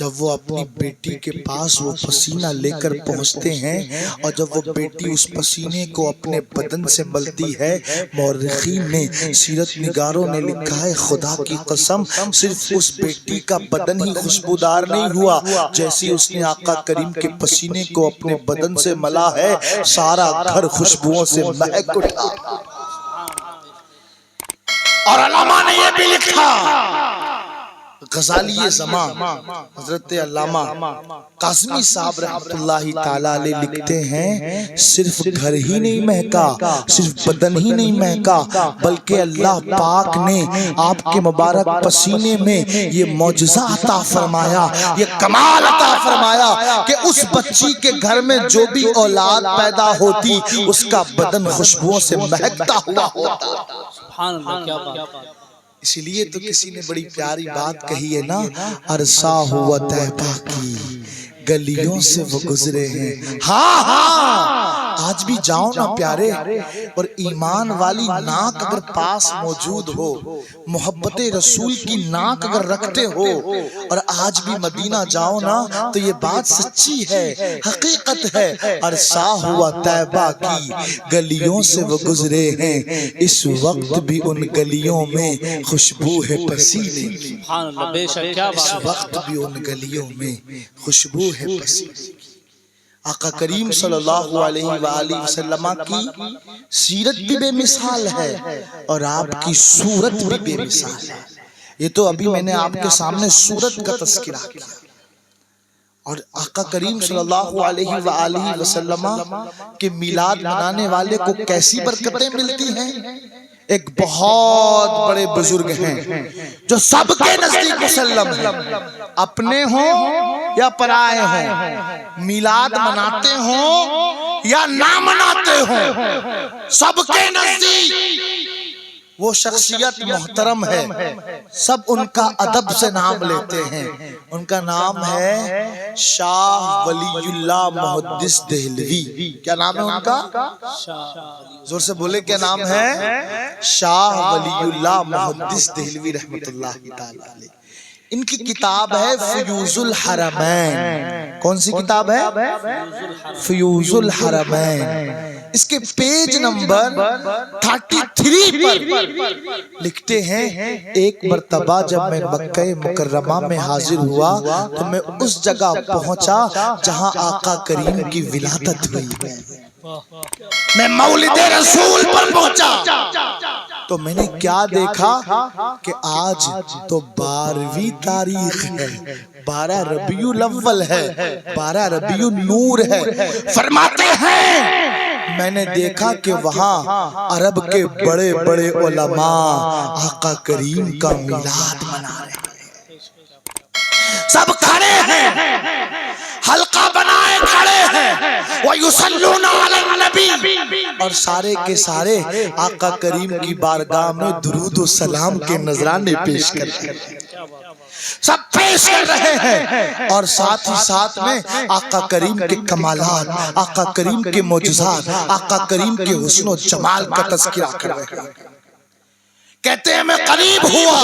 جب وہ اپنی بیٹی کے پاس وہ پسینہ لے کر پہنچتے ہیں اور جب وہ بیٹی اس پسینے کو اپنے بدن سے ملتی ہے، مورخین نے، سیرت نگاروں نے لکھا ہے خدا کی قسم صرف اس بیٹی کا بدن ہی خوشبودار نہیں ہوا، جیسی اس نے آقا کریم کے پسینے کو اپنے بدن سے ملا ہے سارا گھر خوشبوؤں سے مہک اٹھا۔ اور علماء نے یہ بھی لکھا، غزالی زمان حضرت علامہ قاسمی صاحب رحمت اللہ تعالیٰ علیہ لکھتے ہیں صرف گھر ہی نہیں مہکا، صرف بدن ہی نہیں مہکا، بلکہ اللہ پاک نے آپ کے مبارک پسینے میں یہ معجزہ عطا فرمایا، یہ کمال عطا فرمایا کہ اس بچی کے گھر میں جو بھی اولاد پیدا ہوتی اس کا بدن خوشبوؤں سے مہکتا ہوا ہوتا۔ سبحان اللہ، کیا بات۔ اسی لیے تو کسی نے بڑی پیاری بات کہی ہے نا، عرصہ ہوا طیبہ کی گلیوں سے وہ گزرے ہیں۔ ہاں ہاں آج بھی جاؤ نا پیارے، اور ایمان والی ناک اگر پاس موجود ہو، محبت رسول کی ناک اگر رکھتے ہو، اور آج بھی مدینہ جاؤ نا تو یہ بات سچی ہے، حقیقت ہے۔ عرصہ ہوا طیبہ کی گلیوں سے وہ گزرے ہیں، اس وقت بھی ان گلیوں میں خوشبو ہے پسینے کی۔ سبحان اللہ، بے شک، کیا بات۔ اس وقت بھی ان گلیوں میں خوشبو ہے پسینے کی۔ آقا کریم صلی اللہ علیہ وآلہ وسلم کی سیرت بھی بے مثال ہے اور آپ کی صورت بھی بے مثال ہے۔ یہ تو ابھی میں نے آپ کے سامنے صورت کا تذکرہ کیا، اور آقا کریم صلی اللہ علیہ وآلہ وسلم کے میلاد منانے والے کو کیسی برکتیں ملتی ہیں۔ ایک بہت بڑے بزرگ ہیں جو سب کے نزدیک مسلم ہیں، اپنے ہوں یا پرائے ہوں، میلاد مناتے ہوں یا نہ مناتے ہوں، سب کے نزدیک وہ شخصیت محترم ہے، سب ان کا ادب سے نام لیتے ہیں۔ ان کا نام ہے شاہ ولی اللہ محدث دہلوی۔ کیا نام ہے ان کا؟ زور سے بولے، کیا نام ہے؟ شاہ ولی اللہ محدث دہلوی رحمت اللہ تعالی علیہ۔ ان کی کتاب ہے فیوز الحرمین۔ کون سی کتاب ہے؟ فیوز الحرمین۔ اس کے پیج نمبر 33 پر لکھتے ہیں، ایک مرتبہ جب میں مکہ مکرمہ میں حاضر ہوا تو میں اس جگہ پہنچا جہاں آقا کریم کی ولادت ہوئی ہے۔ میں مولد رسول پر پہنچا تو میں نے کیا دیکھا کہ آج تو 12ویں تاریخ ہے، 12 ربیع الاول ہے، 12 ربیع النور ہے۔ فرماتے ہیں میں نے دیکھا کہ وہاں عرب کے بڑے بڑے علماء آقا کریم کا میلاد منا رہے ہیں، سب کھڑے ہیں، حلقہ بنائے کھڑے ہیں، وَيُصَلُّونَ عَلَى النَّبِيِّ، اور سارے کے سارے آقا کریم کی بارگاہ میں درود و سلام کے نذرانے پیش کر رہے ہیں، سب پیش کر رہے ہیں، اور ساتھ ہی ساتھ میں آقا کریم کے کمالات، آقا کریم کے معجزات، آقا کریم کے حسن و جمال کا تذکرہ کر رہے ہیں۔ کہتے ہیں میں قریب ہوا،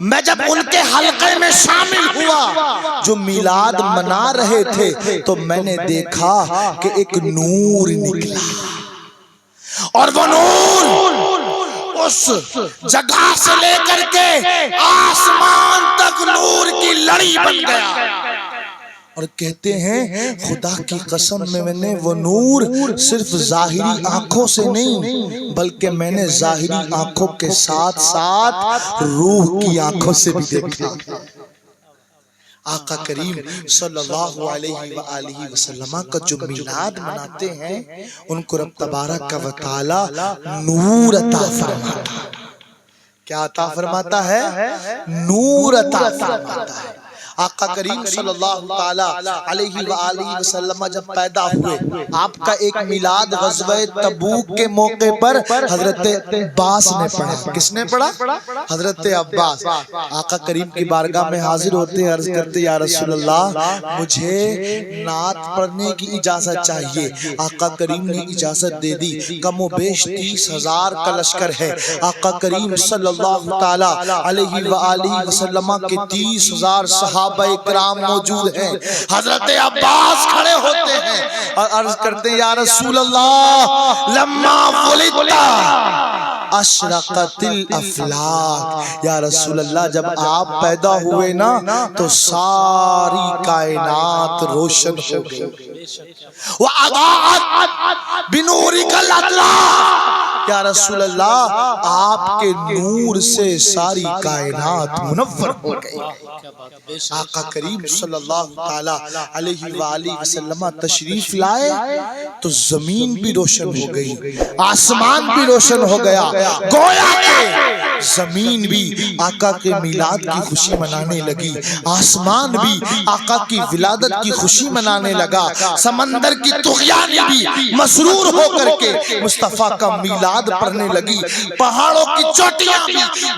میں جب ان کے حلقے میں شامل ہوا جو میلاد منا رہے تھے تو میں نے دیکھا کہ ایک نور نکلا، اور وہ نور اس جگہ سے لے کر کے آسمان تک نور کی لڑی بن گیا۔ اور کہتے ہیں خدا کی قسم میں نے وہ نور صرف ظاہری آنکھوں سے نہیں بلکہ میں نے ظاہری آنکھوں کے ساتھ ساتھ روح کی آنکھوں سے بھی دیکھا۔ آقا کریم صلی اللہ علیہ وآلہ وسلم کا جو میلاد مناتے ہیں ان کو رب تبارک و تعالی نور عطا فرماتا ہے۔ کیا عطا فرماتا ہے؟ نور عطا فرماتا ہے۔ آقا کریم صلی اللہ علیہ وآلہ وسلم جب پیدا ہوئے، آپ کا ایک میلاد غزوہ تبوک کے موقع پر حضرت عباس نے پڑھا۔ کس نے پڑھا؟ حضرت عباس۔ آقا کریم کی بارگاہ میں حاضر ہوتے ہیں، عرض کرتے یا رسول اللہ مجھے نعت پڑھنے کی اجازت چاہیے۔ آقا کریم نے اجازت دے دی۔ کم و بیش 30,000 کا لشکر ہے۔ آقا کریم صلی اللہ علیہ وآلہ وسلم کے 30,000 صحابہ صحابہ کرام موجود ہیں. حضرت عباس کھڑے ہوتے ہیں اور عرض کرتے ہیں یا رسول اللہ لما ولدت اشرقت الافلاک. یا رسول اللہ جب آپ پیدا ہوئے نا تو ساری کائنات روشن ہو گئی. وَأَضَاءَتْ بِنُورِكَ الْأَطْلَاقُ. یا رسول اللہ آپ کے نور سے ساری کائنات منور ہو گئی. آقا کریم صلی اللہ علیہ وآلہ وسلم تشریف لائے تو زمین بھی روشن ہو گئی, آسمان بھی روشن ہو گیا. گویا کہ زمین بھی آقا کے میلاد کی خوشی منانے لگی, آسمان بھی آقا کی ولادت کی خوشی منانے لگا, سمندر کی طغیانی بھی مسرور ہو کر کے مصطفیٰ کا میلاد پڑھنے لگی, پہاڑوں کی چوٹیاں بھی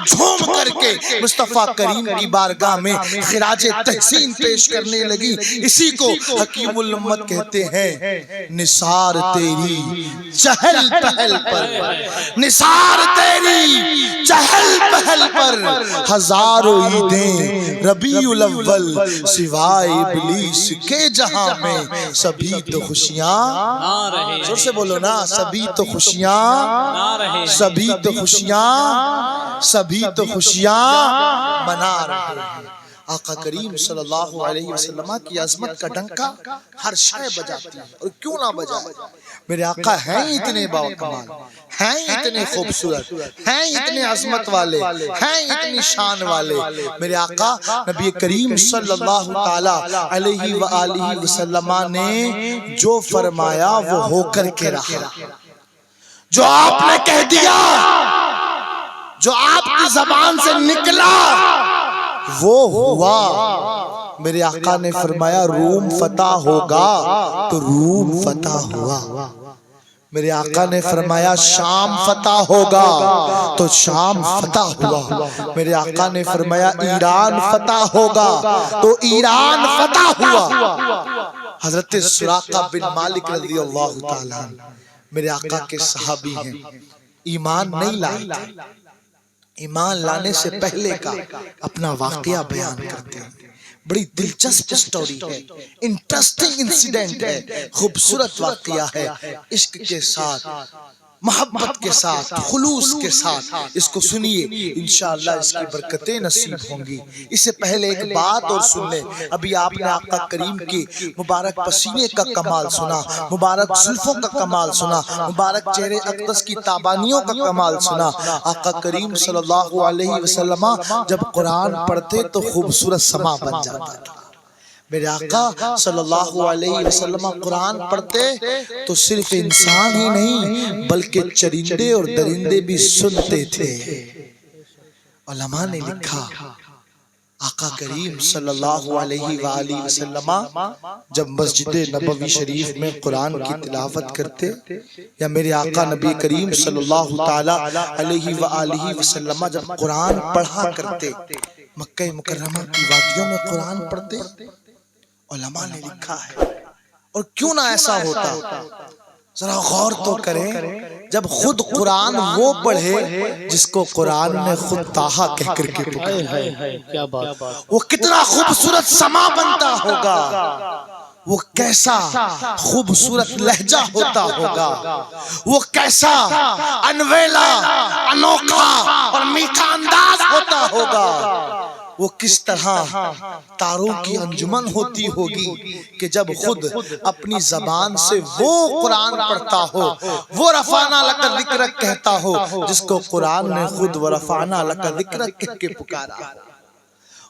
جھوم کر کے مصطفیٰ کریم کی بارگاہ میں خراج تحسین پیش کرنے لگی. اسی کو حکیم الامت کہتے ہیں نثار تیری چہل پہل پر, نثار تیری چہل پہل پر ہزاروں عیدیں ربیع الاول سوائے ابلیس کے جہاں میں سبھی تو خوشیاں, زور سے بولو نا, سبھی تو خوشیاں, سبھی تو خوشیاں, سبھی تو خوشیاں منا رہے ہیں. آقا کریم صلی اللہ علیہ وسلم کی عظمت کا ڈنکا ہر شے بجاتی ہے, اور کیوں نہ بجائے. میرے آقا ہیں اتنے باکمال, ہیں اتنے خوبصورت, ہیں اتنے عظمت والے, ہیں اتنی شان والے. میرے آقا نبی کریم صلی اللہ تعالی علیہ وآلہ وسلم نے جو فرمایا وہ ہو کر کے رہا, جو آپ نے کہہ دیا, جو آپ کی زبان سے نکلا وہ ہوا. میرے آقا نے فرمایا روم فتح ہوگا تو روم فتح ہوا. میرے آقا نے فرمایا شام فتح ہوگا تو شام فتح ہوا. میرے آقا نے فرمایا ایران فتح ہوگا تو ایران فتح ہوا. حضرت سراقہ بن مالک رضی اللہ تعالیٰ میرے آقا کے صحابی ہیں, ایمان نہیں لائے تھے. ایمان لانے سے پہلے کا اپنا واقعہ بیان کرتے ہیں. بڑی دلچسپ سٹوری ہے, انٹرسٹنگ انسیڈنٹ ہے, خوبصورت واقعہ ہے. عشق کے ساتھ, محبت کے ساتھ, خلوص کے ساتھ اس کو سنیے, انشاءاللہ اس کی برکتیں نصیب ہوں گی. اس سے پہلے ایک بات اور سن لیں. ابھی آپ نے آقا کریم کی مبارک پسینے کا کمال سنا, مبارک زلفوں کا کمال سنا, مبارک چہرے اقدس کی تابانیوں کا کمال سنا. آقا کریم صلی اللہ علیہ وسلم جب قرآن پڑھتے تو خوبصورت سما بن جاتا تھا. میرے آقا صلی اللہ علیہ وسلم قرآن پڑھتے تو صرف انسان ہی نہیں بلکہ چرندے اور درندے بھی سنتے تھے. علماء نے لکھا آقا کریم صلی اللہ علیہ وآلہ وسلم جب مسجد نبوی شریف میں قرآن کی تلاوت کرتے, یا میرے آقا نبی کریم صلی اللہ تعالی علیہ وآلہ وسلم جب قرآن پڑھا کرتے, مکہ مکرمہ کی وادیوں میں قرآن پڑھتے, علماء نے لکھا ہے. اور کیوں نہ ایسا ہوتا, ذرا غور تو کریں, جب خود قرآن وہ پڑھے جس کو قرآن نے خود تاہا کہہ کر کے پکارا, وہ کتنا خوبصورت سما بنتا ہوگا, وہ کیسا خوبصورت لہجہ ہوتا ہوگا, وہ کیسا انویلا, انوکھا اور میٹھا انداز ہوتا ہوگا, وہ کس طرح تاروں کی انجمن ہوتی ہوگی کہ جب خود اپنی زبان سے وہ قرآن پڑھتا ہو, وہ رفعنا لک ذکرک کہتا ہو جس کو قرآن نے خود ورفعنا لک ذکرک کہہ کے پکارا.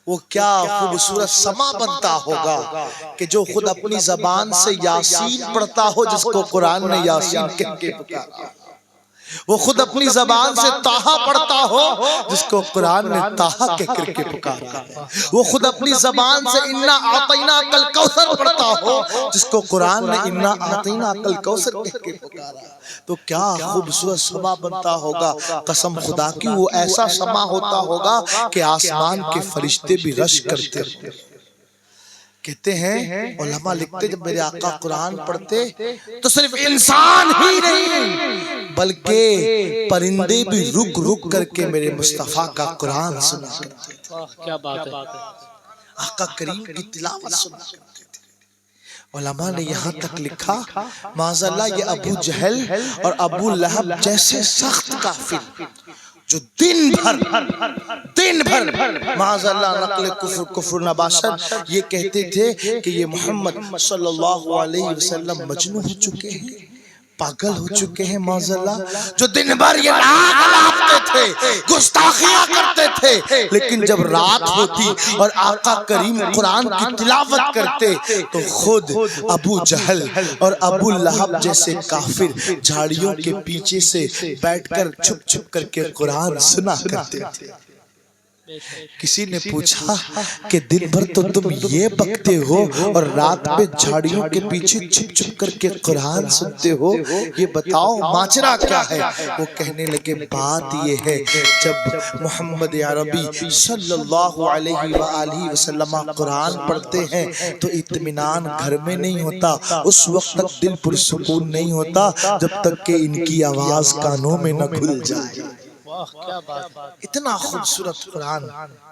وہ کیا خوبصورت سما بنتا ہوگا کہ جو خود اپنی زبان سے یاسین پڑھتا ہو جس کو قرآن نے یاسین کہہ کے پکارا, وہ خود اپنی زبان سے تاہا پڑھتا ہو جس کو قرآن نے تاہا کہہ کر کے پکارا, وہ خود اپنی زبان سے انا اعطیناک الکوثر پڑھتا ہو جس کو قرآن نے انا اعطیناک الکوثر کہہ کے پکارا. تو کیا خوبصورت سما بنتا ہوگا. قسم خدا کی وہ ایسا سما ہوتا ہوگا کہ آسمان کے فرشتے بھی رش کرتے ہوتے. کہتے ہیں علماء لکھتے جب میرے آقا قرآن پڑھتے تو صرف انسان ہی نہیں بلکہ پرندے بھی رک رک کر کے میرے مصطفیٰ کا قرآن سنا کرتے. کیا بات ہے. آقا کریم کی تلاوت سنا کرتے تھے۔ علماء نے یہاں تک لکھا معاذ اللہ یہ ابو جہل اور ابو لہب جیسے سخت کافر جو دن بھر معاذ اللہ نقل کفر نباشر یہ کہتے تھے کہ یہ محمد صلی اللہ علیہ وسلم مجنون ہو چکے ہیں، پاگل ہو چکے ہیں معاذ اللہ، جو دن بھر یہ ناک لاپتے تھے، گستاخیاں کرتے تھے، لیکن جب رات ہوتی اور آقا کریم قرآن کی تلاوت کرتے تو خود ابو جہل اور ابو لہب جیسے کافر جھاڑیوں کے پیچھے سے بیٹھ کر چھپ چھپ کر کے قرآن سنا کرتے تھے۔ کسی نے پوچھا کہ دن بھر تو تم یہ بکتے ہو اور رات میں جھاڑیوں کے پیچھے چھپ چھپ کر کے قرآن سنتے ہو، یہ بتاؤ ماجرا کیا ہے؟ وہ کہنے لگے بات یہ ہے جب محمد عربی صلی اللہ علیہ وآلہ وسلم قرآن پڑھتے ہیں تو اطمینان گھر میں نہیں ہوتا، اس وقت تک دل پرسکون نہیں ہوتا جب تک کہ ان کی آواز کانوں میں نہ گھل جائے۔ اتنا خوبصورت قرآن،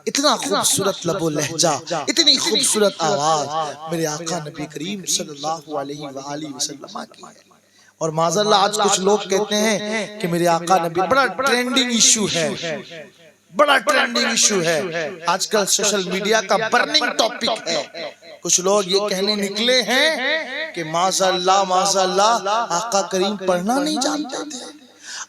اتنا خوبصورت لب و لہجہ، اتنی خوبصورت آواز میرے آقا نبی کریم صلی اللہ علیہ وآلہ وسلم کی ہے۔ اور معاذ اللہ آج کچھ لوگ کہتے ہیں کہ میرے آقا نبی بڑا ٹرینڈنگ ایشو ہے، بڑا ٹرینڈنگ ایشو ہے، آج کل سوشل میڈیا کا برننگ ٹاپک ہے۔ کچھ لوگ یہ کہنے نکلے ہیں کہ معاذ اللہ آقا کریم پڑھنا نہیں جانتے تھے۔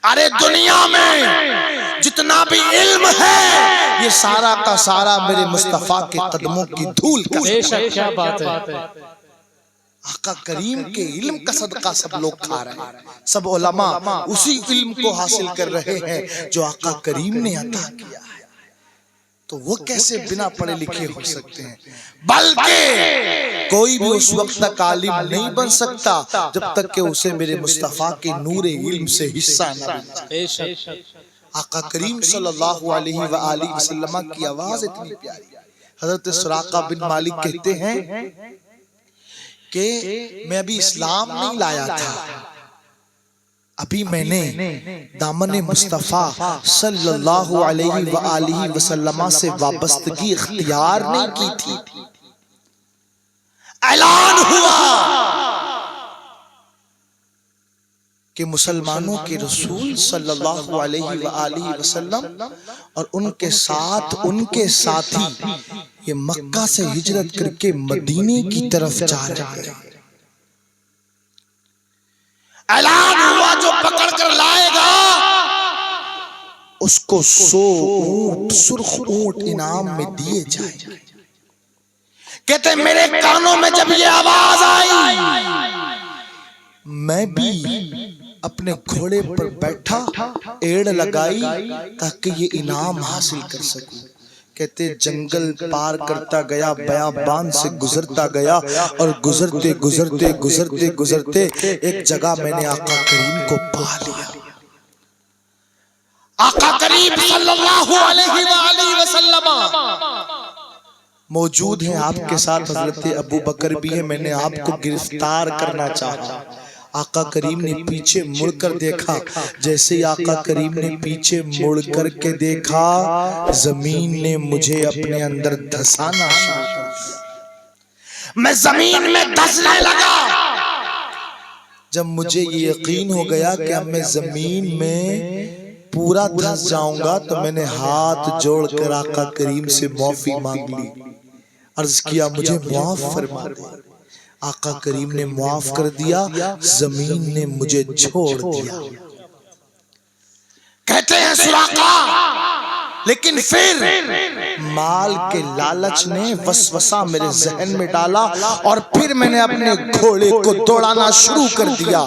ارے دنیا میں جتنا بھی علم ہے یہ سارا کا سارا میرے مصطفیٰ کے قدموں کی دھول کا صدقہ ہے۔ آقا کریم کے علم کا صدقہ سب لوگ کھا رہے ہیں، سب علماء اسی علم کو حاصل کر رہے ہیں جو آقا کریم نے عطا کیا ہے، تو وہ کیسے بنا پڑھے لکھے ہو سکتے ہیں؟ بلکہ کوئی بھی اس وقت تک عالم نہیں بن سکتا جب تک کہ اسے میرے مصطفیٰ کے نور علم سے حصہ نہ ملے۔ آقا کریم صلی اللہ علیہ وآلہ وسلم کی آواز اتنی پیاری۔ حضرت سراقہ بن مالک کہتے ہیں کہ میں ابھی اسلام نہیں لایا تھا، ابھی میں نے دامن مصطفیٰ صلی اللہ علیہ وآلہ وسلم سے وابستگی اختیار نہیں کی تھی، اعلان ہوا کہ مسلمانوں کے رسول صلی اللہ علیہ وآلہ وسلم اور ان کے ساتھ ان کے ساتھی یہ مکہ سے ہجرت کر کے مدینے کی طرف جا رہے ہیں۔ اعلان ہوا جو پکڑ کر لائے گا اس کو 100 اونٹ سرخ اونٹ انعام میں دیے جائیں گے۔ کہتے میرے کانوں میں جب یہ آواز آئی میں بھی اپنے گھوڑے پر بیٹھا، ایڑ لگائی تاکہ یہ انعام حاصل کر سکوں۔ کہتے جنگل پار کرتا گیا، بیابان سے گزرتا گیا، اور گزرتے گزرتے گزرتے گزرتے ایک جگہ میں نے آقا کریم کو پا لیا۔ آقا کریم صلی اللہ علیہ وآلہ وسلم موجود ہیں، آپ کے ساتھ حضرت ابو بکر بھی ہے۔ میں نے آپ کو گرفتار کرنا چاہا، آقا کریم نے پیچھے مڑ کر دیکھا، جیسے ہی آقا کریم نے پیچھے مڑ کر کے دیکھا زمین نے مجھے اپنے اندر دھسانا شروع کر دیا، میں زمین میں دھسنے لگا۔ جب مجھے یہ یقین ہو گیا کہ اب میں زمین میں پورا دھس جاؤں گا تو میں نے ہاتھ جوڑ کر آقا کریم سے معافی مانگ لی، عرض کیا مجھے معاف فرما دے۔ آقا کریم نے معاف کر دیا، زمین نے مجھے چھوڑ دیا۔ کہتے ہیں سراقہ لیکن پھر مال کے لالچ نے وسوسہ میرے ذہن میں ڈالا، اور پھر میں نے اپنے گھوڑے کو دوڑانا شروع کر دیا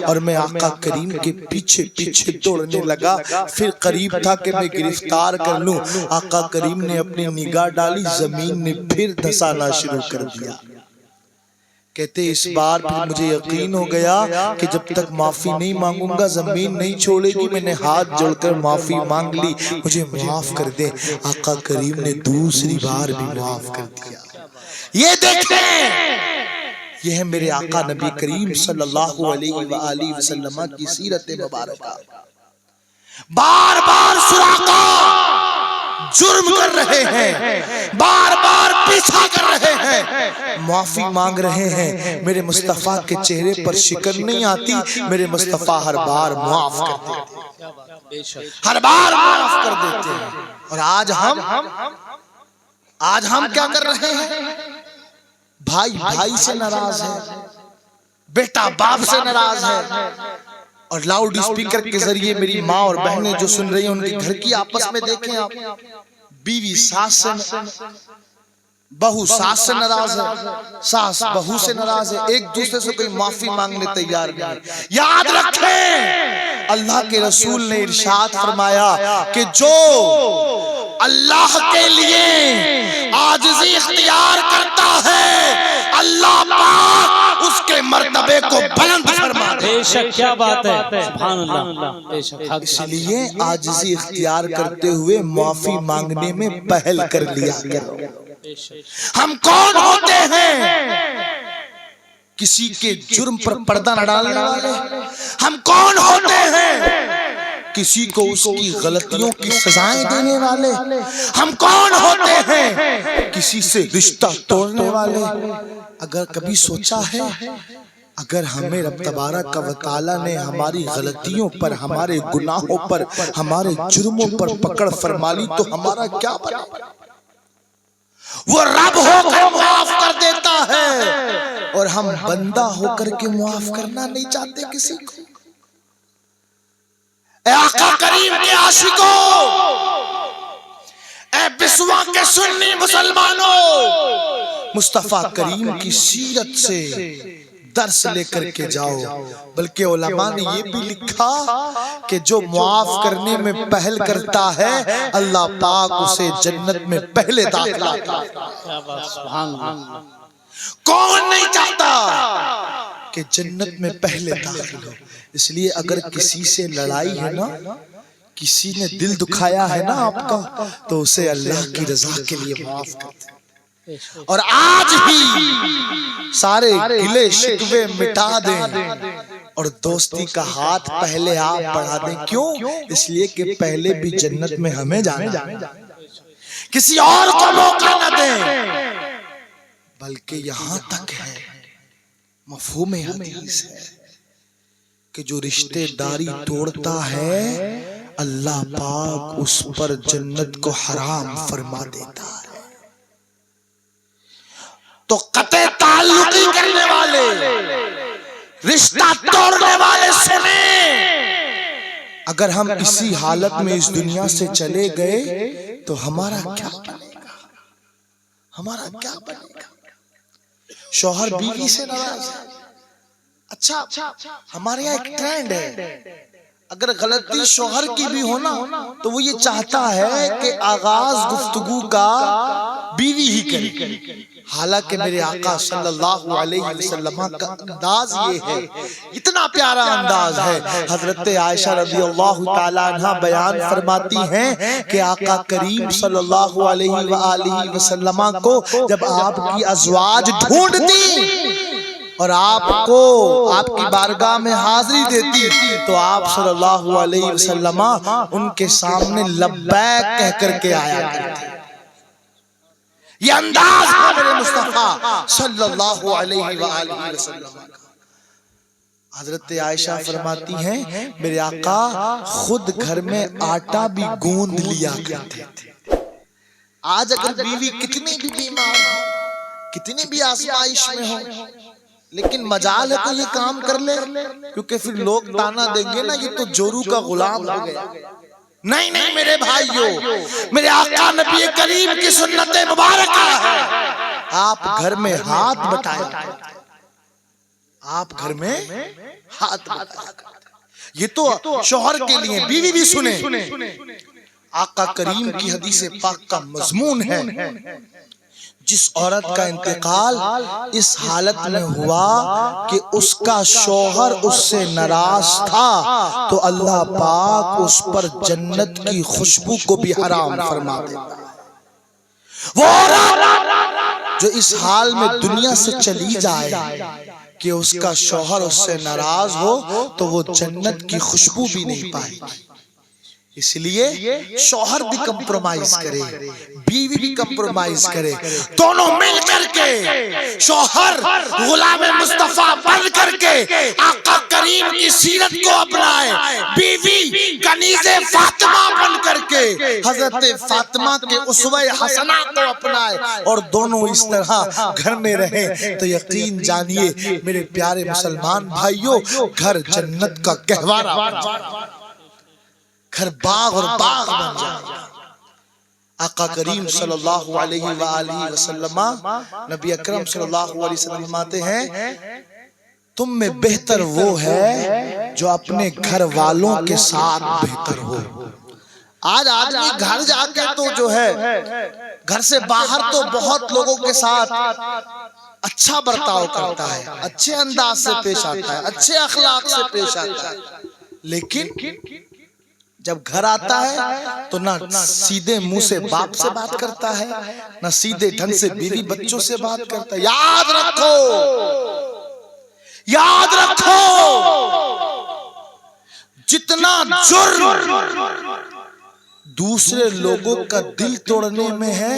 اور میں آقا کریم کے پیچھے پیچھے دوڑنے لگا۔ پھر قریب تھا کہ میں گرفتار کر لوں، آقا کریم نے اپنی نگاہ ڈالی، زمین نے پھر دھسانا شروع کر دیا۔ کہتے اس بار پھر مجھے یقین ہو گیا کہ جب تک معافی نہیں مانگوں گا زمین نہیں چھوڑے گی۔ میں نے ہاتھ جوڑ کر معافی مانگ لی، مجھے معاف کر دے۔ آقا کریم نے دوسری بار بھی معاف کر دیا۔ یہ دیکھیں، یہ ہے میرے آقا نبی کریم صلی اللہ علیہ وآلہ وسلم کی سیرت مبارکہ۔ بار بار سراقہ جرم کر رہے ہیں، بار بار پیچھا کر رہے ہیں، معافی مانگ رہے ہیں، میرے مصطفیٰ کے چہرے پر شکن نہیں آتی، میرے مصطفیٰ ہر بار معاف کر دیتے ہیں، ہر بار معاف کر دیتے ہیں۔ اور آج ہم کیا کر رہے ہیں؟ بھائی بھائی سے ناراض ہے، بیٹا باپ سے ناراض ہے، اور لاؤڈ اسپیکر کے ذریعے میری ماں اور بہنیں جو سن رہی ہیں ان کے گھر کی آپس میں دیکھیں آپ، بیوی ساس سے، بہو ساس سے ناراض ہے، ساس بہو سے ناراض ہے، ایک دوسرے سے کوئی معافی مانگنے تیار نہیں۔ یاد رکھیں اللہ کے رسول نے ارشاد فرمایا کہ جو اللہ کے لیے عاجزی اختیار کرتا ہے اللہ پاک اس کے مرتبے کو بلند فرما دے۔ بے شک، کیا بات ہے، سبحان اللہ، بے شک۔ اس لیے عاجزی اختیار کرتے ہوئے معافی مانگنے میں پہل کر لیا کرو۔ ہم کون ہوتے ہیں کسی کے جرم پر پردہ نہ ڈالنے والے؟ ہم کون ہوتے ہیں کسی کو اس کی غلطیوں کی سزائیں دینے والے؟ ہم کون ہوتے ہیں کسی سے رشتہ توڑنے والے؟ اگر کبھی سوچا ہے اگر ہمیں رب تبارک و تعالی نے ہماری غلطیوں پر، ہمارے گناہوں پر، ہمارے جرموں پر پکڑ فرما لی تو ہمارا کیا بنے گا؟ وہ رب ہو کر معاف کر دیتا ہے اور ہم بندہ ہو کر کے معاف کرنا نہیں چاہتے کسی کو۔ اے آقا کریم کے عاشقوں، اے بسوا کے سنی مسلمانوں، مصطفیٰ کریم کی سیرت سے درس لے کر کے جاؤ۔ بلکہ علماء نے یہ بھی لکھا کہ جو معاف کرنے میں پہل کرتا ہے اللہ پاک اسے جنت میں پہلے داخل آتا ہے۔ کون نہیں چاہتا کہ جنت میں پہلے داخل ہو؟ اس لیے اگر کسی سے لڑائی ہے نا، کسی نے دل دکھایا ہے نا آپ کا، تو اسے اللہ کی رضا کے لیے معاف کر دیں، اور آج ہی سارے گلے شکوے مٹا دیں اور دوستی کا ہاتھ پہلے آپ بڑھا دیں۔ کیوں؟ اس لیے کہ پہلے بھی جنت میں ہمیں جانا، کسی اور کو موقع نہ دیں۔ بلکہ یہاں تک ہے، مفہوم حدیث ہے کہ جو رشتے داری توڑتا ہے اللہ پاک اس پر جنت کو حرام فرما دیتا ہے۔ تو قطع تعلقی کرنے والے، رشتہ توڑنے والے سنیں، اگر ہم اسی حالت میں اس دنیا سے چلے گئے تو ہمارا کیا بنے گا؟ ہمارا کیا بنے گا؟ شوہر بیوی سے ناراض ہے، اچھا ہمارے یہاں ایک ٹرینڈ ہے، اگر غلطی شوہر کی بھی ہونا تو وہ یہ چاہتا ہے کہ آغاز گفتگو کا بیوی ہی کرے۔ حالانکہ میرے آقا صلی اللہ علیہ وسلم کا انداز یہ ہے، اتنا پیارا انداز ہے۔ حضرت عائشہ رضی اللہ تعالیٰ عنہ بیان فرماتی ہیں کہ آقا کریم صلی اللہ علیہ وآلہ وسلم کو جب آپ کی ازواج ڈھونڈ دی اور آپ کو آپ کی بارگاہ میں حاضری دیتی تو آپ صلی اللہ علیہ وسلم ان کے سامنے لبیک کہہ کر کے آیا کرتے۔ یہ انداز ہے میرے مصطفیٰ صلی اللہ علیہ وآلہ وسلم کا۔ حضرت عائشہ فرماتی ہیں میرے آقا خود گھر میں آٹا بھی گوند لیا کرتے تھے۔ آج اگر بیوی کتنی بھی بیمار ہو، کتنی بھی آزمائش میں ہو، لیکن مجال ہے تو یہ کام کر لے، کیونکہ پھر لوگ تانا دیں گے نا یہ تو جورو کا غلام ہو گیا۔ نہیں نہیں میرے بھائیو، میرے آقا نبی کریم کی سنت مبارکہ ہے، آپ گھر میں ہاتھ بٹائیں، آپ گھر میں ہاتھ بٹائیں۔ یہ تو شوہر کے لیے، بیوی بھی سنیں، آقا کریم کی حدیث پاک کا مضمون ہے، جس عورت کا انتقال اس حالت میں ہوا کہ اس کا شوہر اس سے ناراض تھا تو اللہ پاک اس پر جنت کی خوشبو کو بھی حرام فرما دیتا ہے۔ وہ عورت جو اس حال میں دنیا سے چلی جائے کہ اس کا شوہر اس سے ناراض ہو تو وہ جنت کی خوشبو بھی نہیں پائے گی۔ اس لیے شوہر بھی کمپرومائز کرے، بیوی بھی کمپرومائز کرے، دونوں مل کر کے شوہر غلام مصطفیٰ بن کر کے آقا کریم کی سیرت کو اپنائے، بیوی کنیز فاطمہ بن کر کے حضرت فاطمہ کے اسوہ حسنہ کو اپنائے، اور دونوں اس طرح گھر میں رہیں تو یقین جانیے میرے پیارے مسلمان بھائیوں، گھر جنت کا گہوارہ بن جائے، گھر باغ اور باغ بن جائے۔ آقا کریم صلی اللہ علیہ وآلہ وسلم، نبی اکرم صلی اللہ علیہ وسلم فرماتے ہیں تم میں بہتر وہ ہے جو اپنے گھر والوں کے ساتھ بہتر ہو۔ آج آدمی گھر جا کے تو جو ہے گھر سے باہر تو بہت لوگوں کے ساتھ اچھا برتاؤ کرتا ہے، اچھے انداز سے پیش آتا ہے، اچھے اخلاق سے پیش آتا ہے، لیکن جب گھر آتا ہے تو نہ سیدھے منہ سے باپ سے بات کرتا ہے، نہ سیدھے ڈھنگ سے بیوی بچوں سے بات کرتا ہے۔ یاد رکھو، یاد رکھو، جتنا جرم دوسرے لوگوں کا دل توڑنے میں ہے،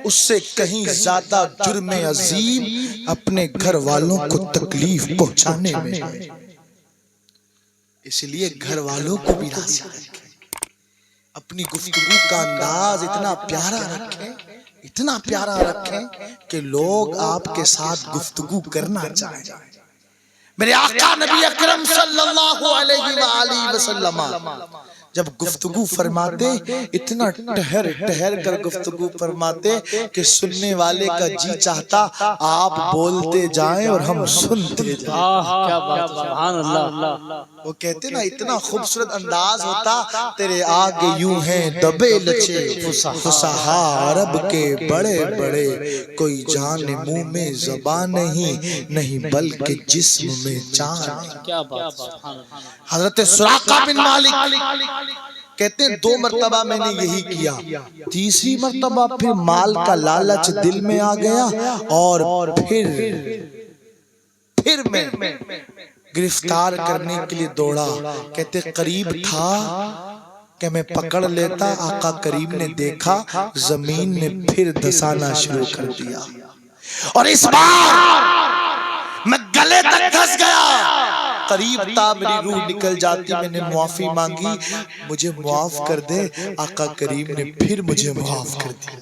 اس سے کہیں زیادہ جرم عظیم اپنے گھر والوں کو تکلیف پہنچانے میں ہے۔ اس لیے گھر والوں کو بھی راضی رکھیں، اپنی گفتگو کا انداز اتنا پیارا رکھیں، اتنا پیارا رکھیں کہ لوگ آپ کے ساتھ گفتگو کرنا چاہیں۔ میرے آقا نبی اکرم صلی اللہ علیہ وآلہ وسلم جب گفتگو فرماتے اتنا ٹہر ٹہر کر گفتگو فرماتے کہ سننے والے کا جی چاہتا آپ بولتے جائیں اور ہم سنتے جائیں۔ کیا بات، سبحان اللہ۔ وہ کہتے نا اتنا خوبصورت انداز ہوتا، تیرے آگے یوں ہیں دبے لچے فصحا عرب کے بڑے بڑے، کوئی جان منہ میں زبان نہیں بلکہ جسم میں جان۔ کیا بات، سبحان اللہ۔ حضرت سراقہ بن مالک کہتے ہیں 2 مرتبہ میں نے یہی کیا، تیسری مرتبہ پھر مال کا لالچ دل میں آ گیا، اور پھر میں گرفتار کرنے کے لیے دوڑا۔ کہتے قریب تھا کہ میں پکڑ لیتا، آقا کریم نے دیکھا زمین نے پھر دھسانا شروع کر دیا، اور اس بار میں گلے تک دھس گیا۔ قریب تھا میری روح نکل جاتی، میں نے معافی مانگی، مجھے معاف کر دے، آقا کریم نے پھر مجھے معاف کر دیا۔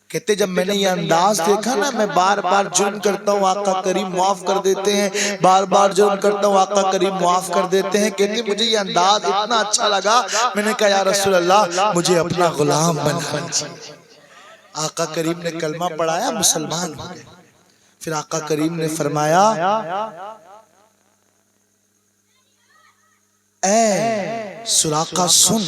کہتے جب میں نے یہ انداز دیکھا نا، میں بار بار جرم کرتا ہوں آقا کریم معاف کر دیتے ہیں، بار بار جرم کرتا ہوں آقا کریم معاف کر دیتے ہیں، کہتے مجھے یہ انداز اتنا اچھا لگا، میں نے کہا یا رسول اللہ مجھے اپنا غلام بنا دیجیے۔ آقا کریم نے کلمہ پڑھایا، مسلمان ہو گئے۔ پھر آقا کریم نے فرمایا اے سراقہ سن،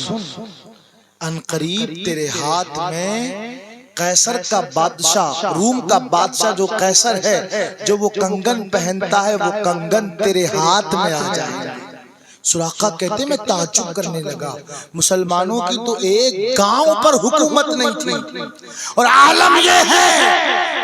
ان قریب تیرے ہاتھ میں قیصر کا بادشاہ، روم کا بادشاہ جو قیصر ہے، جو وہ کنگن پہنتا ہے، وہ کنگن تیرے ہاتھ میں آ جائے گا۔ سراقہ کہتے میں تعجب کرنے لگا، مسلمانوں کی تو ایک گاؤں پر حکومت نہیں تھی، اور عالم یہ ہے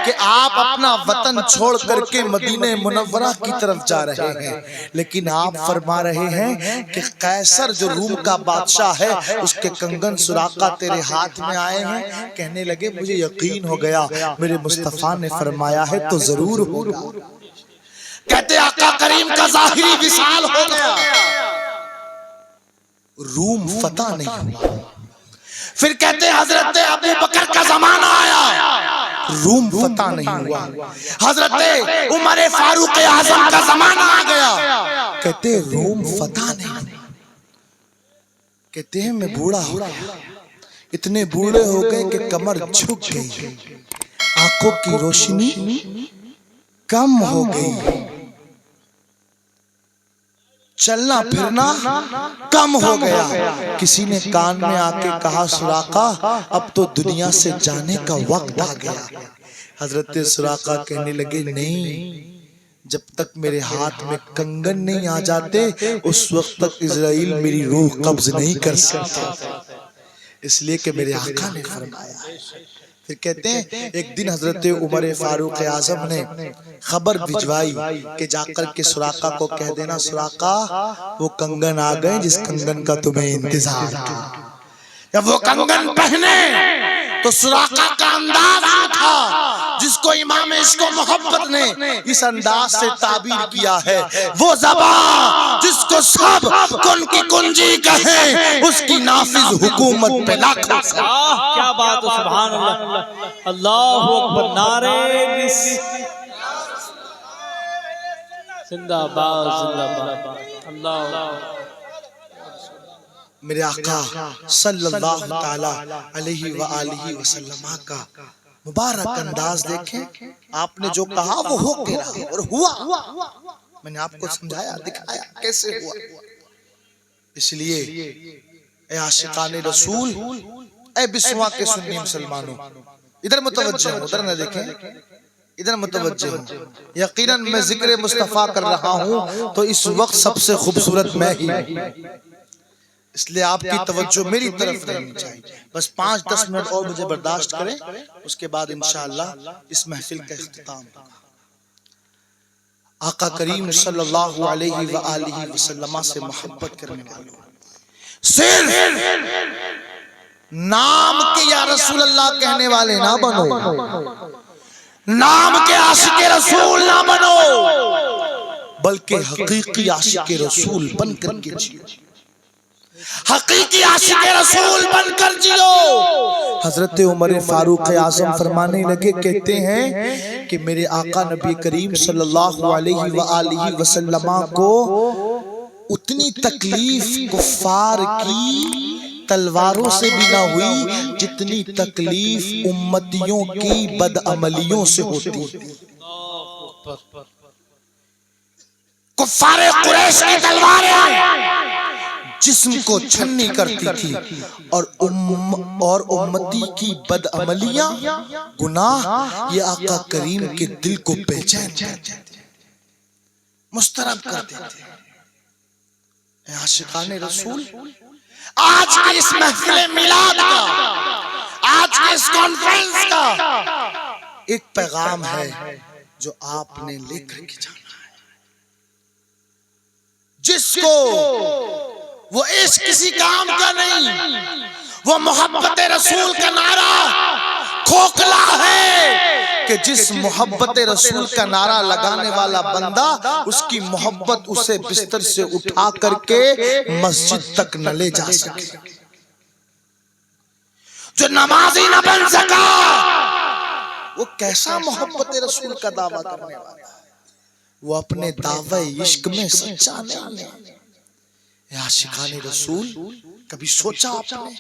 کہ آپ اپنا وطن چھوڑ کر کے مدینہ منورہ کی طرف جا رہے ہیں، لیکن آپ فرما رہے ہیں کہ قیصر جو روم کا بادشاہ ہے، اس کے کنگن سراقہ تیرے ہاتھ میں آئے ہیں۔ کہنے لگے مجھے یقین ہو گیا، میرے مصطفیٰ نے فرمایا ہے تو ضرور ہوگا۔ کہتے آقا کریم کا ظاہری وصال ہو گیا، روم فتح نہیں ہوا۔ پھر کہتے حضرت ابو بکر کا زمانہ آیا، روم فتح نہیں ہوا۔ حضرت عمر فاروق اعظم کا زمانہ آ گیا، کہتے روم فتح نہیں ہوا۔ کہتے ہیں میں بوڑھا ہو گیا، اتنے بوڑھے ہو گئے کہ کمر جھک گئی، آنکھوں کی روشنی کم ہو گئی، چلنا پھرنا کم ہو گیا۔ کسی نے کان میں آ کے کہا سراقہ اب تو دنیا سے جانے کا وقت آ گیا۔ حضرت سراقہ کہنے لگے نہیں، جب تک میرے ہاتھ میں کنگن نہیں آ جاتے اس وقت تک اسرائیل میری روح قبض نہیں کر سکتا، اس لیے کہ میرے آقا نے فرمایا ہے پھر کہتے ہیں ایک دن حضرت عمر فاروق اعظم نے خبر بھجوائی کہ جا کر کے سراقہ کو کہہ دینا، سراقہ وہ کنگن آ گئے جس کنگن کا تمہیں انتظار تھا۔ جب وہ کنگن پہنے تو سراقہ کا انداز تھا جس کو امام عشق و محبت نے اس انداز سے تعبیر کیا ہے، وہ زبان جس کو سب کن کی کنجی کہیں اس کی نافذ حکومت پہ لاکھوں سے۔ کیا بات ہے، سبحان اللہ، اللہ اکبر، نعرے زندہ باد، زندہ باد، اللہ۔ میرے آقا صلی اللہ تعالی علیہ وآلہ وسلم کا مبارک انداز دیکھیں، آپ نے جو کہا وہ ہو کے رہا اور ہوا۔ میں نے آپ کو سمجھایا، دکھایا کیسے ہوا۔ اس لیے اے عاشقان رسول، اے بسوا کے سنی مسلمانوں، ادھر متوجہ ہوں، ادھر نہ دیکھیں، ادھر متوجہ ہوں۔ یقیناً میں ذکر مصطفیٰ کر رہا ہوں تو اس وقت سب سے خوبصورت میں ہی ہوں، اس لیے آپ کی توجہ میری طرف رہنی چاہیے۔ بس 5-10 منٹ اور مجھے برداشت کریں، اس کے بعد انشاءاللہ اس محفل کا اختتام ہوگا۔ آقا کریم صلی اللہ علیہ وآلہ وسلم سے محبت کرنے والوں، صرف نام کے یا رسول اللہ کہنے والے نہ بنو، نام کے عاشق رسول نہ بنو، بلکہ حقیقی عاشق رسول بن کر کے جیو، حقیقی عاشق رسول بن کر جیو۔ حضرت عمر فاروق اعظم فرمانے لگے، کہتے ہیں کہ میرے آقا نبی کریم صلی اللہ علیہ وآلہ وسلم کو اتنی تکلیف کفار کی تلواروں سے بھی نہ ہوئی جتنی تکلیف امتیوں کی بدعملیوں سے ہوتی ہے۔ کفار قریش کی تلواریں جسم کو چھنی کرتی تھی اور امتی کی بدعملیاں، گناہ، یہ آقا کریم کے دل کو بے چین کرتے تھے، مضطرب کرتے تھے۔ اے عاشقان رسول، آج کی اس محفل میلاد کا، آج کی اس کانفرنس کا ایک پیغام ہے جو آپ نے لے کر کے جانا ہے۔ جس کو وہ عشق کسی کام کا نہیں، وہ محبت رسول کا نعرہ کھوکھلا ہے کہ جس محبت رسول کا نعرہ لگانے والا بندہ، اس کی محبت اسے بستر سے اٹھا کر کے مسجد تک نہ لے جا سکے، جو نمازی نہ بن سکا، وہ کیسا محبت رسول کا دعویٰ کرنے والا ہے؟ وہ اپنے دعوی عشق میں سچا نہیں ہے۔ اے عاشقان رسول، کبھی سوچا آپ نے،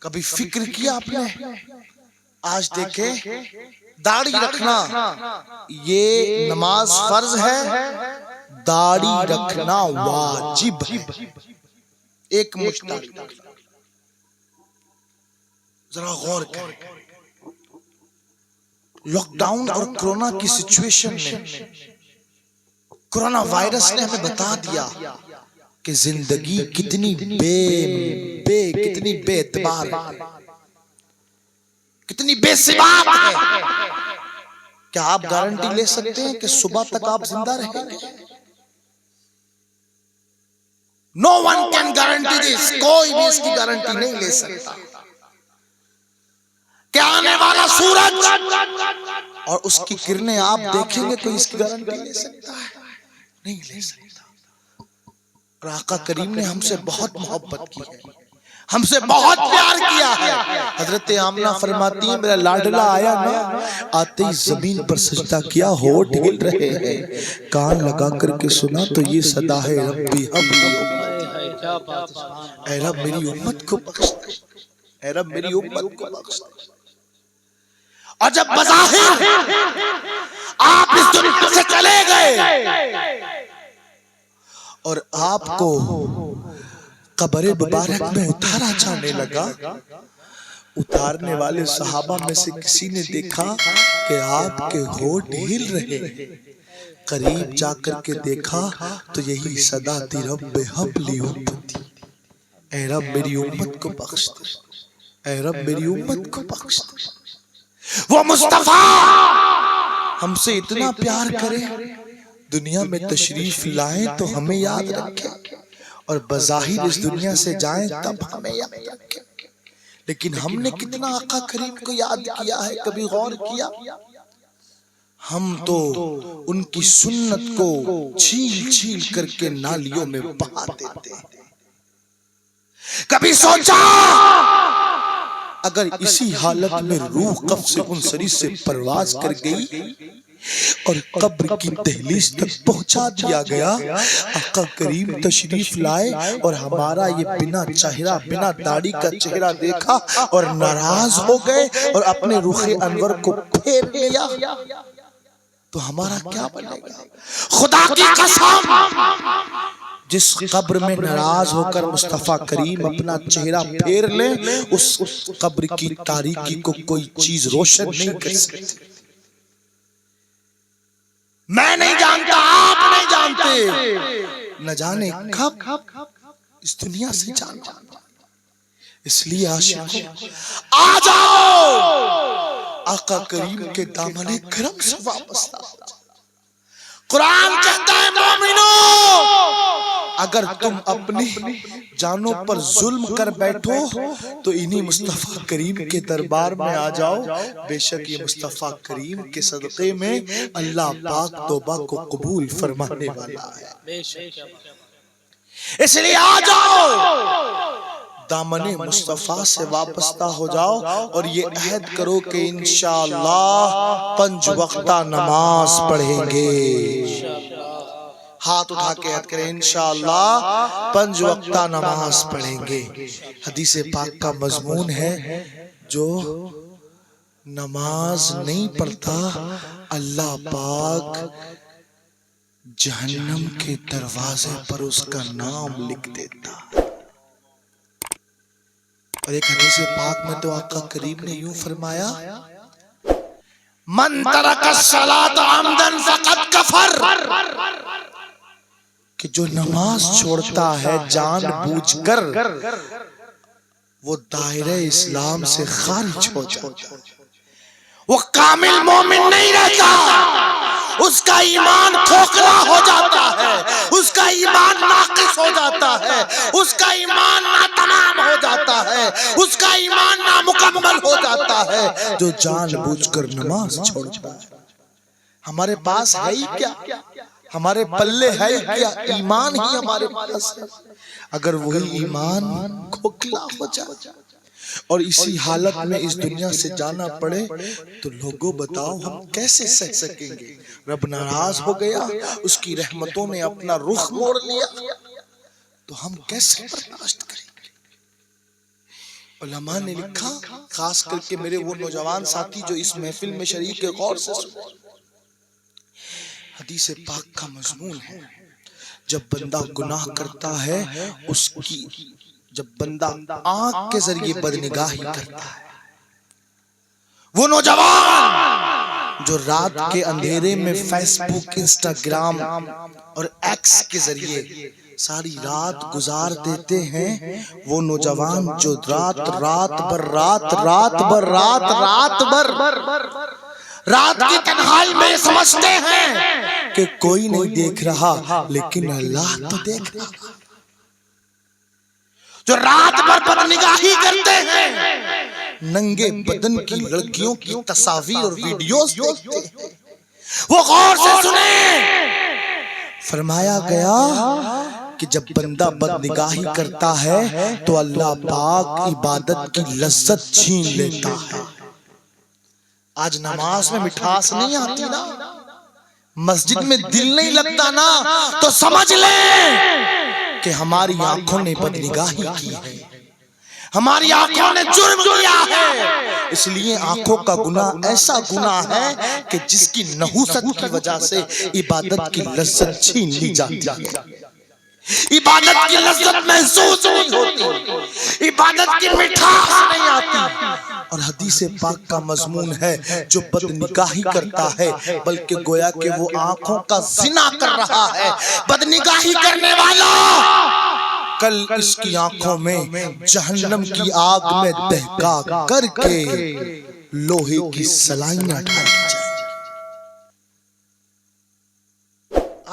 کبھی فکر کیا آپ نے؟ آج دیکھیں، داڑھی رکھنا یہ نماز فرض ہے، داڑھی رکھنا واجب ہے۔ ایک مشتاق ذرا غور کریں، لاک ڈاؤن اور کرونا کی سچویشن میں کرونا وائرس نے ہمیں بتا دیا کہ زندگی کتنی بے اعتبار ہے، کتنی بے ثبات ہے۔ کیا آپ گارنٹی لے سکتے ہیں کہ صبح تک آپ زندہ رہیں گے؟ No one can guarantee this، کوئی بھی اس کی گارنٹی نہیں لے سکتا کہ آنے والا سورج اور اس کی کرنیں آپ دیکھیں گے، کوئی اس کی گارنٹی لے سکتا ہے؟ نہیں لے سکتا۔ اور آقا کریم نے ہم سے بہت محبت کی ہے، ہم سے بہت پیار کیا ہے۔ حضرت آمنہ فرماتی ہیں، میرا لاڈلا آیا نا، آتے ہی زمین پر سجدہ کیا، ہونٹ ہل رہے ہیں، کان لگا کر کے سنا تو یہ صدا ہے، ربی ہم اے رب میری امت کو بخش دے، اے رب میری امت کو بخش دے۔ اور جب بظاہر آپ اس دنیا سے چلے گئے اور آپ کو قبر مبارک میں اتارا جانے لگا، اتارنے والے صحابہ میں سے کسی نے دیکھا کہ آپ کے ہونٹ ہل رہے ہیں، قریب جا کر کے دیکھا تو یہی صدا تھی، رب ہب لی امتی، اے رب میری امت کو بخش دے، اے رب میری امت کو بخش دے۔ وہ مصطفیٰ ہم سے اتنا پیار کرے، دنیا میں تشریف لائیں تو ہمیں یاد رکھے، اور بظاہر اس دنیا سے جائیں تب ہمیں یاد رکھے۔ لیکن ہم نے کتنا آقا کریم کو یاد کیا ہے، کبھی غور کیا؟ ہم تو ان کی سنت کو چھیل چھیل کر کے نالیوں میں بہا دیتے ہیں۔ کبھی سوچا اگر اسی حالت میں روح قبض انصری سے پرواز کر گئی اور قبر کی دہلیز تک پہنچا دیا گیا، آقا کریم تشریف لائے اور ہمارا یہ بنا چہرہ بنا داڑھی کا چہرہ دیکھا اور ناراض ہو گئے اور اپنے رخ انور کو پھیر لیا، تو ہمارا کیا بنے گا؟ خدا کی قسم، جس قبر میں ناراض ہو کر مصطفیٰ کریم اپنا چہرہ پھیر لیں، اس قبر کی تاریکی کو کوئی چیز روشن نہیں کر سکتی۔ میں نہیں جانتا، آپ نہیں جانتے، نہ جانے کب اس دنیا سے جان جانا۔ اس لیے عاشقوں، آ جاؤ آقا کریم کے دامن کرم سے واپس آ جاؤ۔ قرآن کہتا ہے مومنو، اگر تم اپنی جانوں پر ظلم کر بیٹھو تو انہی مصطفیٰ کریم کے دربار میں آ جاؤ، بے شک یہ مصطفیٰ کریم کے صدقے میں اللہ پاک توبہ کو قبول فرمانے والا ہے۔ اس لیے آ جاؤ، دامن مصطفیٰ سے وابستہ ہو جاؤ اور یہ عہد کرو کہ انشاءاللہ 5 وقتہ نماز پڑھیں گے۔ ہاتھ اٹھا کے عہد کریں، انشاءاللہ 5 وقتہ نماز پڑھیں گے۔ حدیث پاک کا مضمون ہے، جو نماز نہیں پڑھتا اللہ پاک جہنم کے دروازے پر اس کا نام لکھ دیتا۔ اور ایک حدیث پاک میں تو آقا کریم نے یوں فرمایا، من ترک الصلاۃ عمدا فقد کفر، کہ جو نماز چھوڑتا ہے جان بوجھ کر، وہ دائرہ اسلام سے خارج ہو جاتا، وہ کامل مومن نہیں رہتا، اس کا ایمان کھوکھلا ہو جاتا ہے، اس کا ایمان ناقص ہو جاتا ہے، اس کا ایمان ناتمام ہو جاتا ہے، اس کا ایمان نامکمل ہو جاتا ہے جو جان بوجھ کر نماز چھوڑتا ہے۔ ہمارے پاس ہے ہی کیا؟ ہمارے پلے ہے کیا؟ ایمان ہی ہمارے پاس ہے۔ اگر وہی ایمان کھوکھلا ہو جائے اور اسی حالت میں اس دنیا سے جانا پڑے تو لوگوں بتاؤ ہم کیسے سہ سکیں گے؟ رب ناراض ہو گیا، اس کی رحمتوں نے اپنا رخ موڑ لیا، تو ہم کیسے برداشت کریں گے؟ علماء نے لکھا، خاص کر کے میرے وہ نوجوان ساتھی جو اس محفل میں شریک کے غور سے سنیں، حدیث پاک کا مضمون ہے، جب بندہ گناہ کرتا ہے، اس کی جب بندہ آنکھ کے ذریعے بدنگاہی کرتا ہے، وہ نوجوان جو رات کے اندھیرے میں فیس بک، انسٹاگرام اور ایکس کے ذریعے ساری رات گزار دیتے ہیں، وہ نوجوان جو رات کی تنہائی میں سمجھتے ہیں کہ کوئی نہیں دیکھ رہا لیکن اللہ تو دیکھ رہا، جو رات بھر بدنگاہی کرتے ہیں، ننگے بدن کی لڑکیوں کی تصاویر اور ویڈیوز دیکھتے ہیں، وہ غور سے سنیں، فرمایا گیا کہ جب بندہ بدنگاہی کرتا ہے تو اللہ پاک عبادت کی لذت چھین لیتا ہے۔ آج نماز میں مٹھاس نہیں آتی نا، مسجد میں دل نہیں لگتا نا، تو سمجھ لیں کہ ہماری آنکھوں نے بدنگاہی کی ہے، ہماری آنکھوں نے جرم کیا ہے۔ اس لیے آنکھوں کا گناہ ایسا گناہ ہے کہ جس کی نحوست کی وجہ سے عبادت کی لذت چھین لی جاتی ہے، عبادت کی لذت محسوس نہیں ہوتی، عبادت کی مٹھاس نہیں آتی۔ اور حدیث پاک کا مضمون ہے، جو بدنگاہی کرتا ہے بلکہ گویا کہ وہ آنکھوں کا زنا کر رہا ہے، بدنگاہی کرنے والا کل اس کی آنکھوں میں جہنم کی آگ میں دہکا کر کے لوہے کی سلائیاں ڈالی جائیں گی۔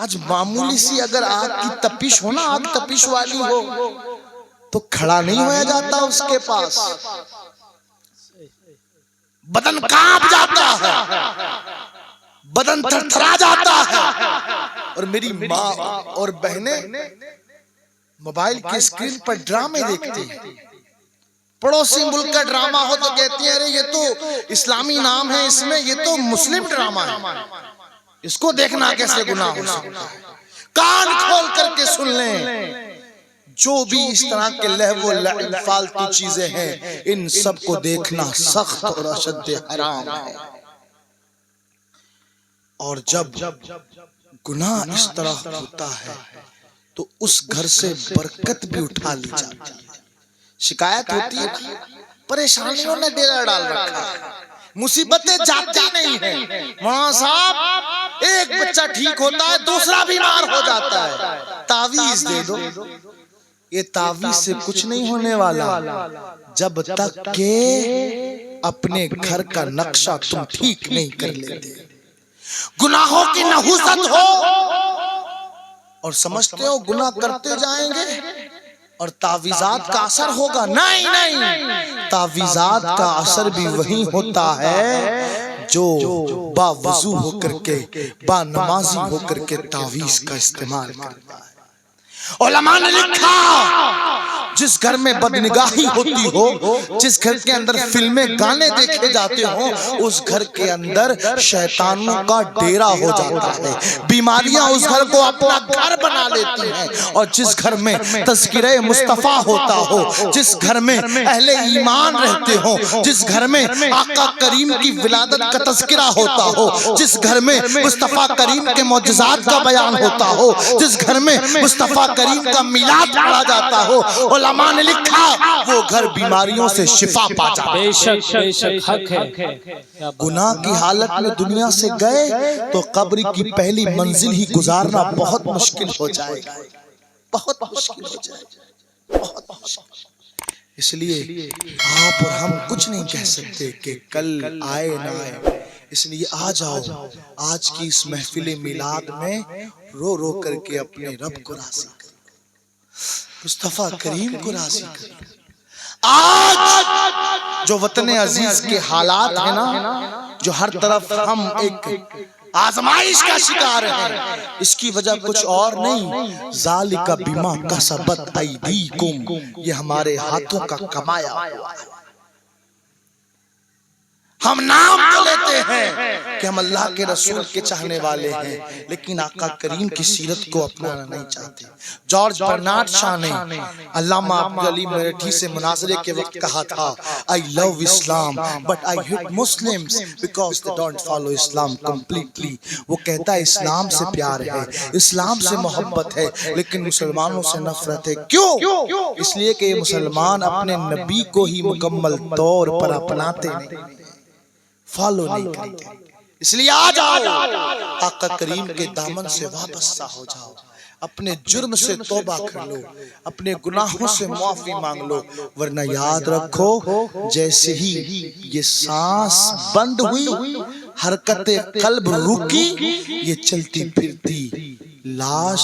آج معمولی سی اگر آگ کی تپش ہو نا، آگ تپش والی ہو تو کھڑا نہیں ہویا جاتا اس کے پاس، بدن کانپ جاتا ہے، بدن تھرتھرا جاتا ہے۔ اور میری ماں اور بہنیں موبائل کی اسکرین پر ڈرامے دیکھتی ہیں، پڑوسی ملک کا ڈرامہ ہو تو کہتی ہیں ارے یہ تو اسلامی نام ہے اس میں، یہ تو مسلم ڈرامہ ہے، اس کو دیکھنا کیسے گناہ ہو سکتا ہے۔ کان کھول کر کے سن لیں، جو بھی اس طرح کے لہو و لعب فالتو چیزیں ہیں ان سب کو دیکھنا سخت اور اشد حرام ہے۔ اور جب گناہ اس طرح ہوتا ہے تو اس گھر سے برکت بھی اٹھا لی جاتی ہے۔ شکایت ہوتی ہے پریشانیوں نے ڈیرا ڈال رکھا ہے، مصیبتیں جاتی نہیں ہیں۔ مولانا صاحب ایک بچہ ٹھیک ہوتا ہے دوسرا بیمار ہو جاتا ہے، تعویذ دے دو۔ یہ تعویذ سے کچھ نہیں ہونے والا جب تک کہ اپنے گھر کا نقشہ تم ٹھیک نہیں کر لیتے۔ گناہوں کی نحوست ہو اور سمجھتے ہو گناہ کرتے جائیں گے اور تعویذات کا اثر ہوگا، نہیں نہیں، تعویذات کا اثر بھی وہی ہوتا ہے جو با وضو ہو کر کے، با نمازی ہو کر کے تعویذ کا استعمال کرتا ہے۔ علماء نے لکھا جس گھر میں بدنگاہی ہوتی ہو، جس گھر کے اندر فلمیں گانے دیکھے جاتے ہوں، اس گھر کے اندر شیطانوں کا ڈیرا ہو جاتا ہے، بیماریاں اس گھر کو اپنا گھر بنا لیتی ہیں۔ اور جس گھر میں تذکرہ مصطفیٰ ہوتا ہو، جس گھر میں اہل ایمان رہتے ہوں، جس گھر میں آقا کریم کی ولادت کا تذکرہ ہوتا ہو، جس گھر میں مصطفیٰ کریم کے معجزات کا بیان ہوتا ہو، جس گھر میں مصطفیٰ کریم کا میلاد پڑھا جاتا ہو، علماء نے لکھا وہ گھر بیماریوں سے شفا پا جاتا ہے۔ بے شک حق ہے۔ گناہ کی حالت میں دنیا سے گئے تو قبر کی پہلی منزل ہی گزارنا بہت مشکل ہو جائے گا، بہت مشکل ہو جائے گا، بہت مشکل۔ اس لیے آپ اور ہم کچھ نہیں کہہ سکتے کہ کل آئے نہ آئے، اس لیے آ جاؤ آج کی اس محفل میلاد میں رو رو کر کے اپنے رب کو راضی کرو، مصطفیٰ کریم کو راضی کرو۔ آج جو وطن عزیز کے حالات ہیں نا، جو ہر طرف ہم ایک آزمائش کا شکار ہیں، اس کی وجہ کچھ اور نہیں، ذالک بما کسبت ایدیکم، یہ ہمارے ہاتھوں کا کمایا ہوا ہے۔ ہم نام تو لیتے ہیں کہ ہم اللہ کے رسول کے چاہنے والے ہیں، لیکن آقا کریم کی سیرت کو اپنانا نہیں چاہتے۔ جارج برنارڈ شاہ نے علامہ عبد علی میرٹھی سے مناظرے کے وقت کہا تھا I love Islam but I hate Muslims because they don't follow Islam completely۔ وہ کہتا ہے اسلام سے پیار ہے، اسلام سے محبت ہے، لیکن مسلمانوں سے نفرت ہے۔ کیوں؟ اس لیے کہ یہ مسلمان اپنے نبی کو ہی مکمل طور پر اپناتے نہیں، فالو نہیں کرتے۔ اس لیے آ جاؤ آقا کریم کے دامن سے وابستہ ہو جاؤ، اپنے جرم سے توبہ کر لو، اپنے گناہوں سے معافی مانگ لو، ورنہ یاد رکھو جیسے ہی یہ سانس بند ہوئی، حرکت قلب رکی، یہ چلتی پھرتی لاش،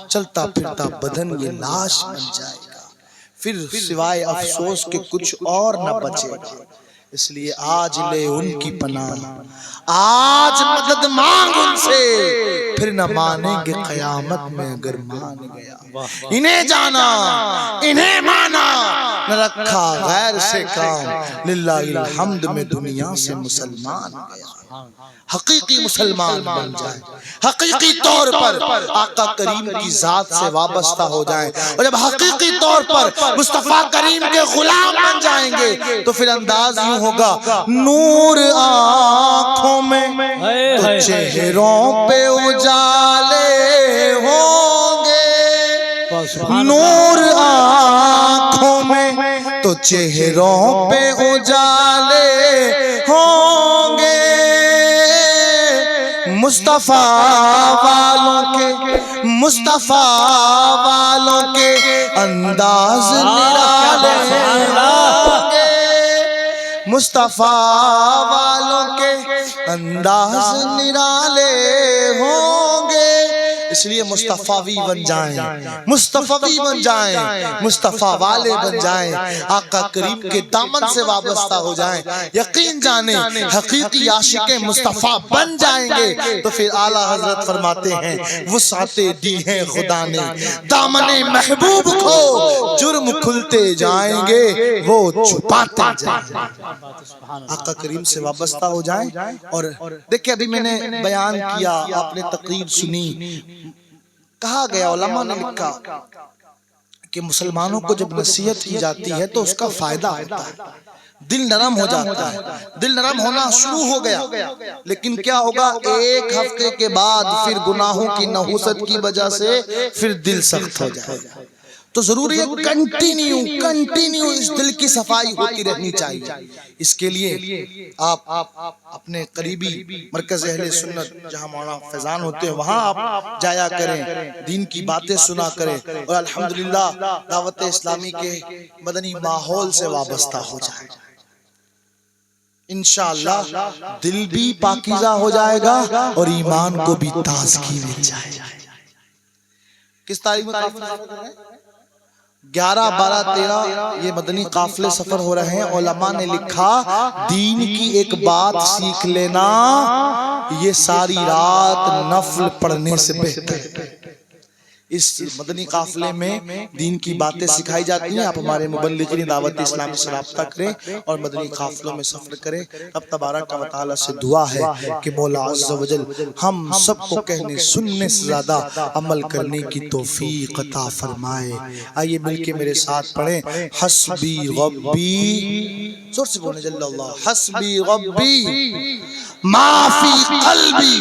چلتا پھرتا بدن یہ لاش بن جائے گا، پھر سوائے افسوس کے کچھ اور نہ بچے گا۔ اس لیے آج لے ان کی پناہ، آج مدد مانگ ان سے، پھر نہ مانیں گے قیامت میں اگر مان گیا۔ انہیں جانا انہیں مانا، نہ رکھا غیر سے کام، للہ الحمد میں دنیا سے مسلمان گیا۔ حقیقی مسلمان بن جائیں، حقیقی طور پر آقا کریم کی ذات سے وابستہ ہو جائیں، اور جب حقیقی طور پر مصطفیٰ کریم کے غلام بن جائیں گے تو پھر انداز یوں ہوگا، نور آنکھوں میں تو چہروں پہ اجالے ہوں گے، نور آنکھوں میں تو چہروں پہ اجالے ہوں گے، مصطفیٰ والوں کے انداز نرالے ہوں گے، مصطفیٰ والوں کے انداز نرالے ہوں گے، اس لیے مصطفیٰ بن جائیں، مصطفیٰ بن جائیں، مصطفیٰ والے بن جائیں، آقا کریم کے دامن سے وابستہ ہو جائیں، یقین جانیں حقیقی عاشق مصطفیٰ بن جائیں گے تو پھر اعلیٰ حضرت فرماتے ہیں وسعتیں دی ہیں خدا نے دامن محبوب کو، جرم کھلتے جائیں گے وہ چھپاتے جائیں گے۔ آقا کریم سے وابستہ ہو جائیں۔ اور دیکھیں ابھی میں نے بیان کیا، آپ نے تقریر سنی، کہا گیا علماء نے لکھا کہ مسلمانوں کو جب نصیحت کی جاتی ہے تو اس کا فائدہ ہوتا ہے، دل نرم ہو جاتا ہے، دل نرم ہونا شروع ہو گیا، لیکن کیا ہوگا ایک ہفتے کے بعد پھر گناہوں کی نحوست کی وجہ سے پھر دل سخت ہو جائے گا۔ تو ضروری ہے کنٹینیو اس دل کی صفائی ہوتی رہنی چاہیے۔ اس کے لیے آپ اپنے قریبی مرکز اہل سنت جہاں مولانا فیضان ہوتے ہیں وہاں آپ جایا کریں، دین کی باتیں سنا کریں، اور الحمدللہ دعوت اسلامی کے مدنی ماحول سے وابستہ ہو جائیں۔ انشاءاللہ دل بھی پاکیزہ ہو جائے گا اور ایمان کو بھی تازگی مل جائے گا۔ کس تاریخ میں قافلے سفر کر رہے ہیں؟ 11، 12، 13 یہ مدنی قافلے سفر ہو رہے ہیں۔ علماء نے لکھا دین کی ایک بات سیکھ لینا یہ ساری رات نفل پڑھنے سے بہتر ہے۔ اس مدنی قافلے میں دین کی باتیں سکھائی جاتی ہیں۔ آپ ہمارے مبلغین دعوت اسلامی سے رابطہ کریں اور مدنی قافلوں میں سفر کریں۔ اب تبارک و تعالی سے دعا ہے کہ مولا عز و جل ہم سب کو کہنے سننے سے زیادہ عمل کرنے کی توفیق عطا فرمائے۔ آئیے مل کے میرے ساتھ پڑھیں حسبی ربی، زور سے بولیں جل اللہ، حسبی ربی ما فی قلبی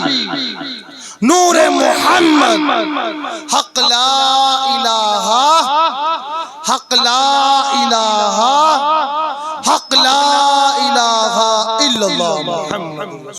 نور محمد حق لا الہ، حق لا الہ، حق لا الہ الا اللہ محمد۔